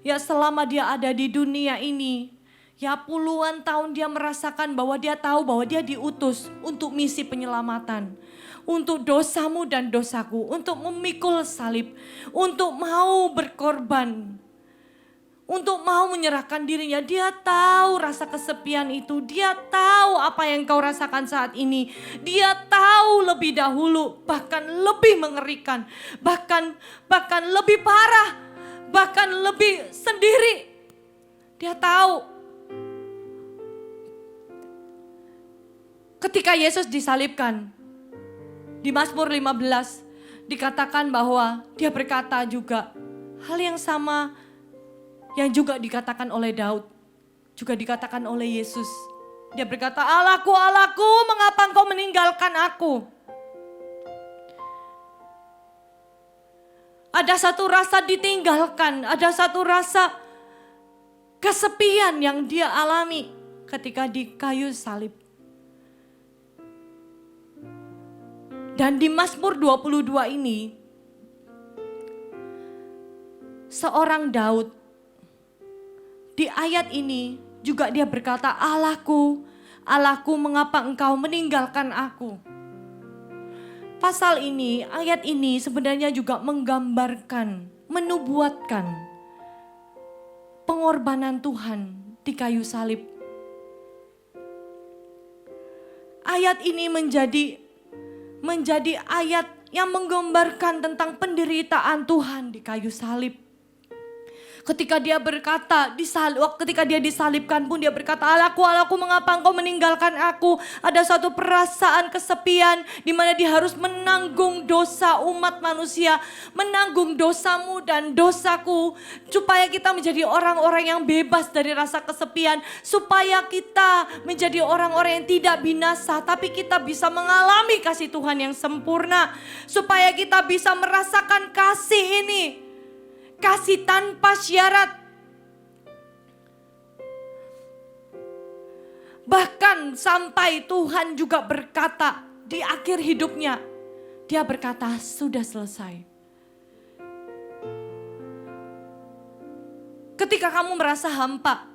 [SPEAKER 3] Ya selama dia ada di dunia ini. Ya puluhan tahun dia merasakan bahwa dia tahu bahwa dia diutus untuk misi penyelamatan. Untuk dosamu dan dosaku, untuk memikul salib, untuk mau berkorban, untuk mau menyerahkan dirinya. Dia tahu rasa kesepian itu. Dia tahu apa yang kau rasakan saat ini. Dia tahu lebih dahulu, bahkan lebih mengerikan, bahkan lebih parah, bahkan lebih sendiri. Dia tahu. Ketika Yesus disalibkan, di Mazmur 15 dikatakan bahwa dia berkata juga hal yang sama yang juga dikatakan oleh Daud, juga dikatakan oleh Yesus. Dia berkata, "Allahku, Allahku, mengapa engkau meninggalkan aku?" Ada satu rasa ditinggalkan, ada satu rasa kesepian yang dia alami ketika di kayu salib. Dan di Mazmur 22 ini, seorang Daud di ayat ini juga dia berkata, "Allahku, Allahku, mengapa engkau meninggalkan aku?" Pasal ini, ayat ini sebenarnya juga menggambarkan, menubuatkan pengorbanan Tuhan di kayu salib. Ayat ini menjadi ayat yang menggambarkan tentang penderitaan Tuhan di kayu salib. Ketika dia berkata, ketika dia disalibkan pun dia berkata, "Allahku, Allahku, mengapa engkau meninggalkan aku?" Ada satu perasaan kesepian di mana dia harus menanggung dosa umat manusia, menanggung dosamu dan dosaku, supaya kita menjadi orang-orang yang bebas dari rasa kesepian, supaya kita menjadi orang-orang yang tidak binasa, tapi kita bisa mengalami kasih Tuhan yang sempurna, supaya kita bisa merasakan kasih ini. Kasih tanpa syarat. Bahkan sampai Tuhan juga berkata di akhir hidupnya, dia berkata, "Sudah selesai." Ketika kamu merasa hampa,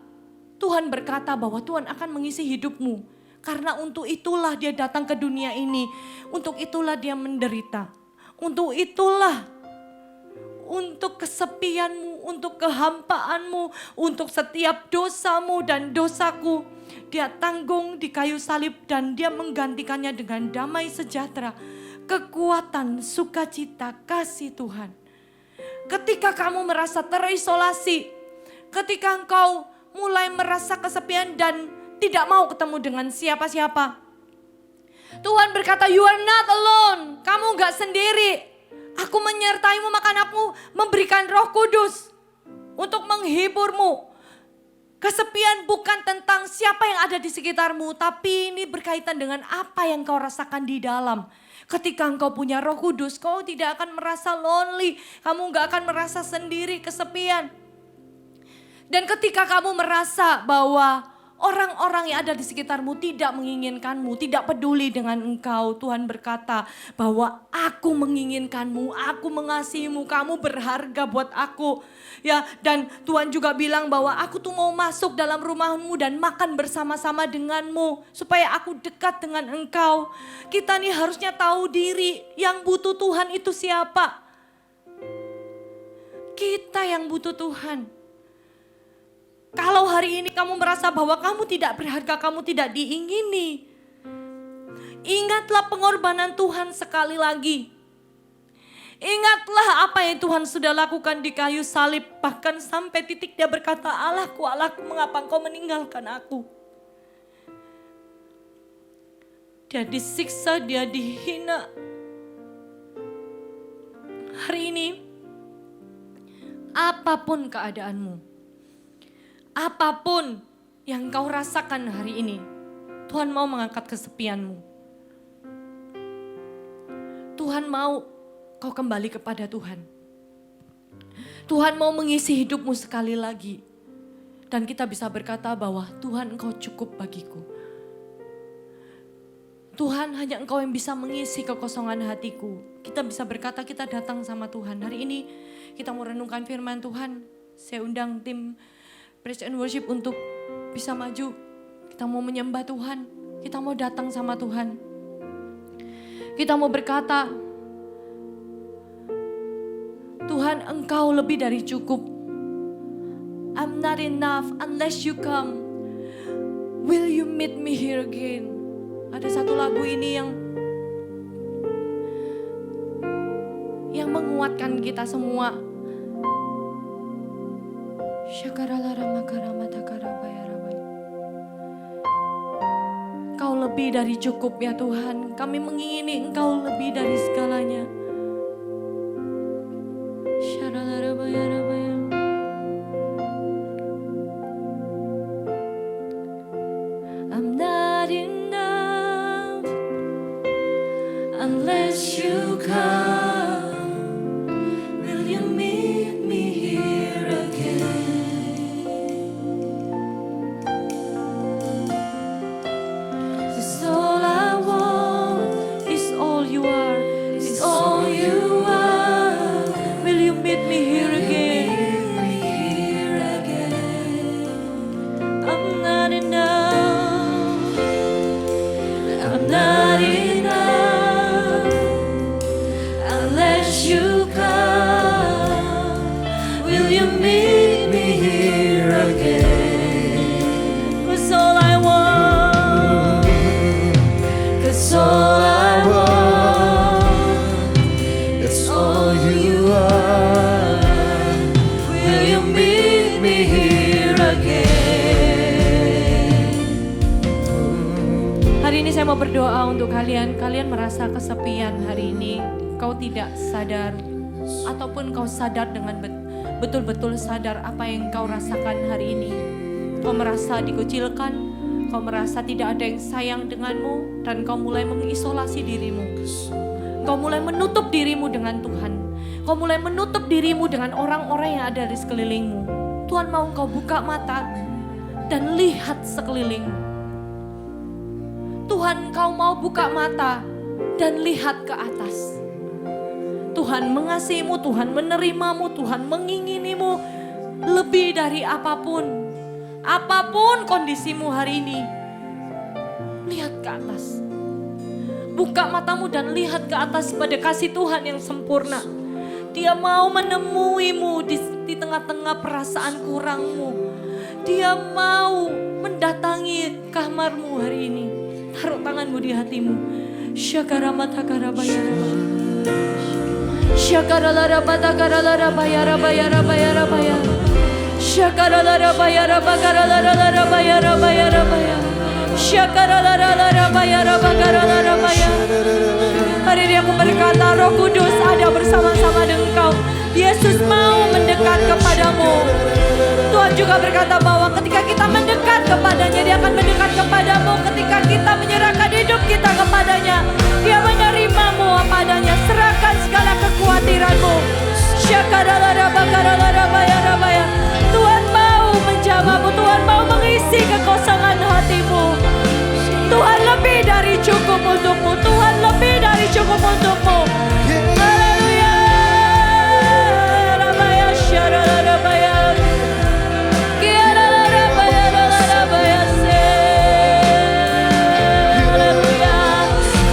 [SPEAKER 3] Tuhan berkata bahwa Tuhan akan mengisi hidupmu. Karena untuk itulah dia datang ke dunia ini. Untuk itulah dia menderita. Untuk kesepianmu, untuk kehampaanmu, untuk setiap dosamu dan dosaku. Dia tanggung di kayu salib dan dia menggantikannya dengan damai sejahtera, kekuatan, sukacita, kasih Tuhan. Ketika kamu merasa terisolasi, ketika engkau mulai merasa kesepian dan tidak mau ketemu dengan siapa-siapa, Tuhan berkata, "You are not alone, kamu gak sendiri. Aku menyertaimu, maka aku memberikan Roh Kudus untuk menghiburmu." Kesepian bukan tentang siapa yang ada di sekitarmu, tapi ini berkaitan dengan apa yang kau rasakan di dalam. Ketika engkau punya Roh Kudus, kau tidak akan merasa lonely, kamu gak akan merasa sendiri, kesepian. Dan ketika kamu merasa bahwa orang-orang yang ada di sekitarmu tidak menginginkanmu, tidak peduli dengan engkau, Tuhan berkata bahwa aku menginginkanmu, aku mengasihimu, kamu berharga buat aku. Ya, dan Tuhan juga bilang bahwa aku tuh mau masuk dalam rumahmu dan makan bersama-sama denganmu supaya aku dekat dengan engkau. Kita nih harusnya tahu diri, yang butuh Tuhan itu siapa? Kita yang butuh Tuhan. Kalau hari ini kamu merasa bahwa kamu tidak berharga, kamu tidak diingini, ingatlah pengorbanan Tuhan sekali lagi. Ingatlah apa yang Tuhan sudah lakukan di kayu salib. Bahkan sampai titik dia berkata, "Allahku, Allahku, mengapa engkau meninggalkan aku?" Dia disiksa, dia dihina. Hari ini, apapun keadaanmu, apapun yang kau rasakan hari ini, Tuhan mau mengangkat kesepianmu. Tuhan mau kau kembali kepada Tuhan. Tuhan mau mengisi hidupmu sekali lagi. Dan kita bisa berkata bahwa Tuhan, engkau cukup bagiku. Tuhan, hanya engkau yang bisa mengisi kekosongan hatiku. Kita bisa berkata kita datang sama Tuhan. Hari ini kita mau renungkan firman Tuhan. Saya undang tim Praise and Worship untuk bisa maju. Kita mau menyembah Tuhan. Kita mau datang sama Tuhan. Kita mau berkata, "Tuhan, engkau lebih dari cukup. I'm not enough unless you come. Will you meet me here again? Ada satu lagu ini yang menguatkan kita semua. Engkau lebih dari cukup ya Tuhan. Kami mengingini Engkau lebih dari segalanya. I'm not enough unless you come. Will you meet me here again? 'Cause all I want is all you are, is all you are. Will you meet me here again? I'm not enough. I'm not enough unless you come. Will you meet me here again? 'Cause all I want, 'cause all I want, it's all you are. Will you meet me here again? Hari ini saya mau berdoa untuk kalian. Kalian merasa kesepian hari ini. Kau tidak sadar ataupun kau sadar dengan betul-betul sadar apa yang kau rasakan hari ini. Kau merasa dikucilkan, kau merasa tidak ada yang sayang denganmu, dan kau mulai mengisolasi dirimu. Kau mulai menutup dirimu dengan Tuhan. Kau mulai menutup dirimu dengan orang-orang yang ada di sekelilingmu. Tuhan mau kau buka mata dan lihat sekelilingmu. Tuhan, kau mau buka mata dan lihat ke atas. Tuhan mengasihimu, Tuhan menerimamu, Tuhan menginginimu lebih dari apapun. Apapun kondisimu hari ini, lihat ke atas. Buka matamu dan lihat ke atas pada kasih Tuhan yang sempurna. Dia mau menemuimu di tengah-tengah perasaan kurangmu. Dia mau mendatangi kamarmu hari ini. Taruh tanganmu di hatimu. Syakaramatakaраbayaraba. Syakaralarabatakalararabayarabayarabayarabaya. Syakaralarabayarabakaralarabayarabayarabaya. Syakaralarabayarabakaralarabayarabaya. Hari ini aku berkata, Roh Kudus ada bersama-sama dengan engkau. Yesus mau mendekat kepadamu. Tuhan juga berkata bahwa ketika kita mendekat kepadanya, Dia akan mendekat kepadamu. Ketika kita menyerahkan hidup kita kepadanya, Dia menerimamu apa adanya. Serahkan segala kekhawatiranmu. Syakaralarabakaralarabayarabaya. Tuhan mau menjamahmu, Tuhan mau mengisi kekosongan hatimu. Tuhan lebih dari cukup untukmu, Tuhan lebih dari cukup untukmu. Haleluya. Rabaya syararabaya. Kiararabaya se. Haleluya.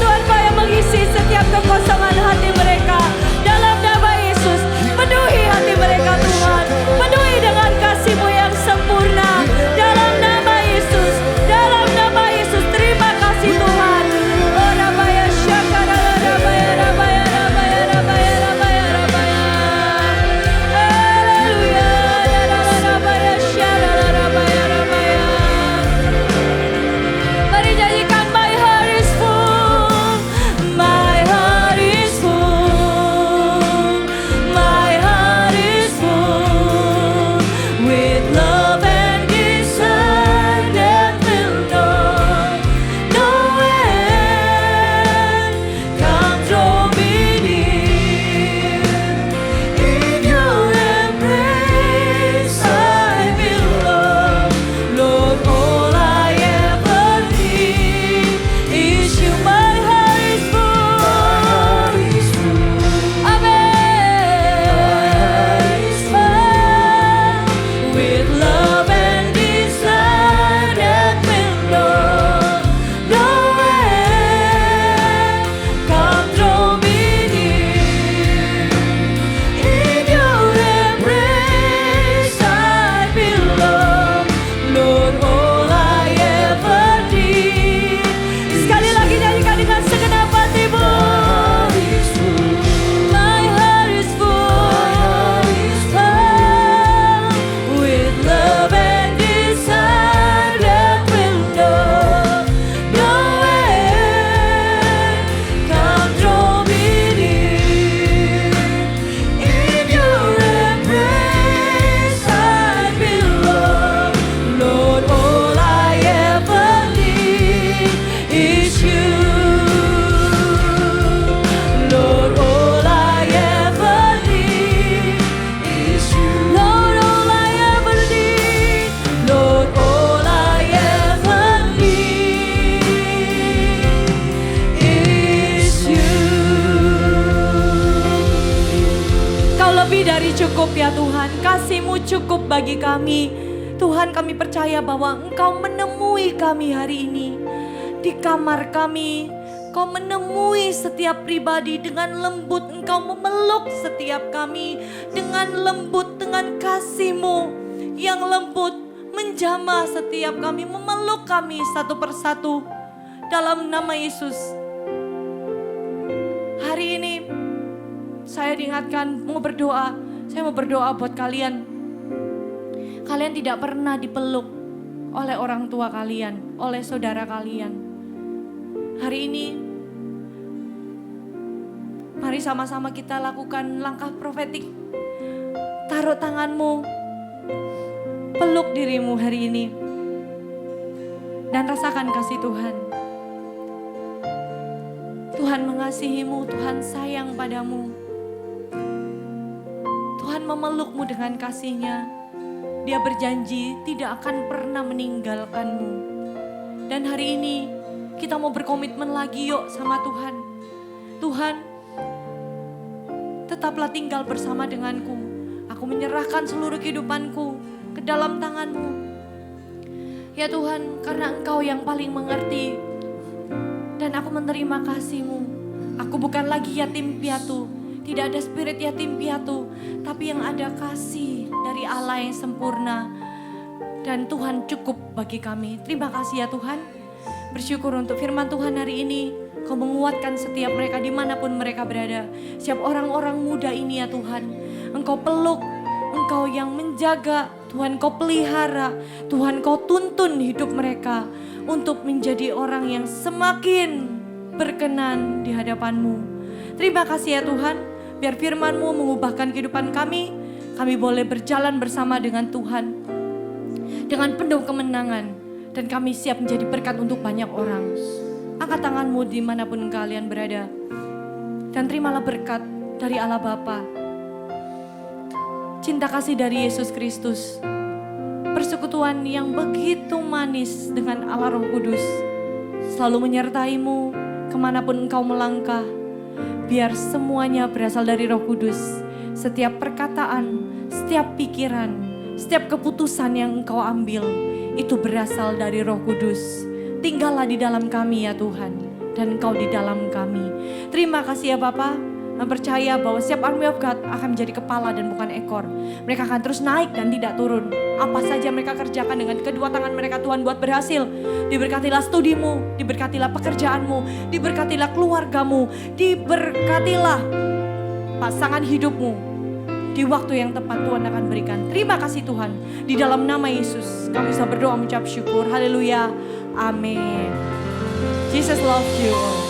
[SPEAKER 3] Tuhan mau yang mengisi setiap kekosongan hati mereka dalam nama Yesus. Penuhi hati mereka Tuhan. Penuhi kasih-Mu cukup bagi kami. Tuhan, kami percaya bahwa Engkau menemui kami hari ini. Di kamar kami, Engkau menemui setiap pribadi dengan lembut. Engkau memeluk setiap kami dengan lembut, dengan kasih-Mu yang lembut. Menjamah setiap kami, memeluk kami satu persatu. Dalam nama Yesus. Hari ini saya diingatkan mau berdoa. Saya mau berdoa buat kalian. Kalian tidak pernah dipeluk oleh orang tua kalian, oleh saudara kalian. Hari ini mari sama-sama kita lakukan langkah profetik. Taruh tanganmu, peluk dirimu hari ini, dan rasakan kasih Tuhan. Tuhan mengasihimu, Tuhan sayang padamu. Tuhan memelukmu dengan kasih-Nya. Dia berjanji tidak akan pernah meninggalkanmu. Dan hari ini kita mau berkomitmen lagi yuk sama Tuhan. Tuhan, tetaplah tinggal bersama denganku. Aku menyerahkan seluruh kehidupanku ke dalam tangan-Mu. Ya Tuhan, karena Engkau yang paling mengerti. Dan aku menerima kasih-Mu. Aku bukan lagi yatim piatu. Tidak ada spirit yatim piatu. Tapi yang ada kasih dari Allah yang sempurna. Dan Tuhan cukup bagi kami. Terima kasih ya Tuhan. Bersyukur untuk firman Tuhan hari ini. Kau menguatkan setiap mereka dimanapun mereka berada. Setiap orang-orang muda ini ya Tuhan. Engkau peluk. Engkau yang menjaga. Tuhan Kau pelihara. Tuhan Kau tuntun hidup mereka. Untuk menjadi orang yang semakin berkenan di hadapan-Mu. Terima kasih ya Tuhan. Biar firman-Mu mengubahkan kehidupan kami. Kami boleh berjalan bersama dengan Tuhan. Dengan penuh kemenangan. Dan kami siap menjadi berkat untuk banyak orang. Angkat tanganmu dimanapun kalian berada. Dan terimalah berkat dari Allah Bapa. Cinta kasih dari Yesus Kristus. Persekutuan yang begitu manis dengan Allah Roh Kudus. Selalu menyertaimu kemanapun engkau melangkah. Biar semuanya berasal dari Roh Kudus. Setiap perkataan, setiap pikiran, setiap keputusan yang engkau ambil. Itu berasal dari Roh Kudus. Tinggallah di dalam kami ya Tuhan. Dan Engkau di dalam kami. Terima kasih ya Bapa. Percaya bahwa setiap Army of God akan menjadi kepala dan bukan ekor. Mereka akan terus naik dan tidak turun. Apa saja mereka kerjakan dengan kedua tangan mereka Tuhan buat berhasil. Diberkatilah studimu, diberkatilah pekerjaanmu, diberkatilah keluargamu, diberkatilah pasangan hidupmu. Di waktu yang tepat Tuhan akan berikan. Terima kasih Tuhan. Di dalam nama Yesus kami bisa berdoa mengucap syukur. Haleluya. Amin. Jesus loves you.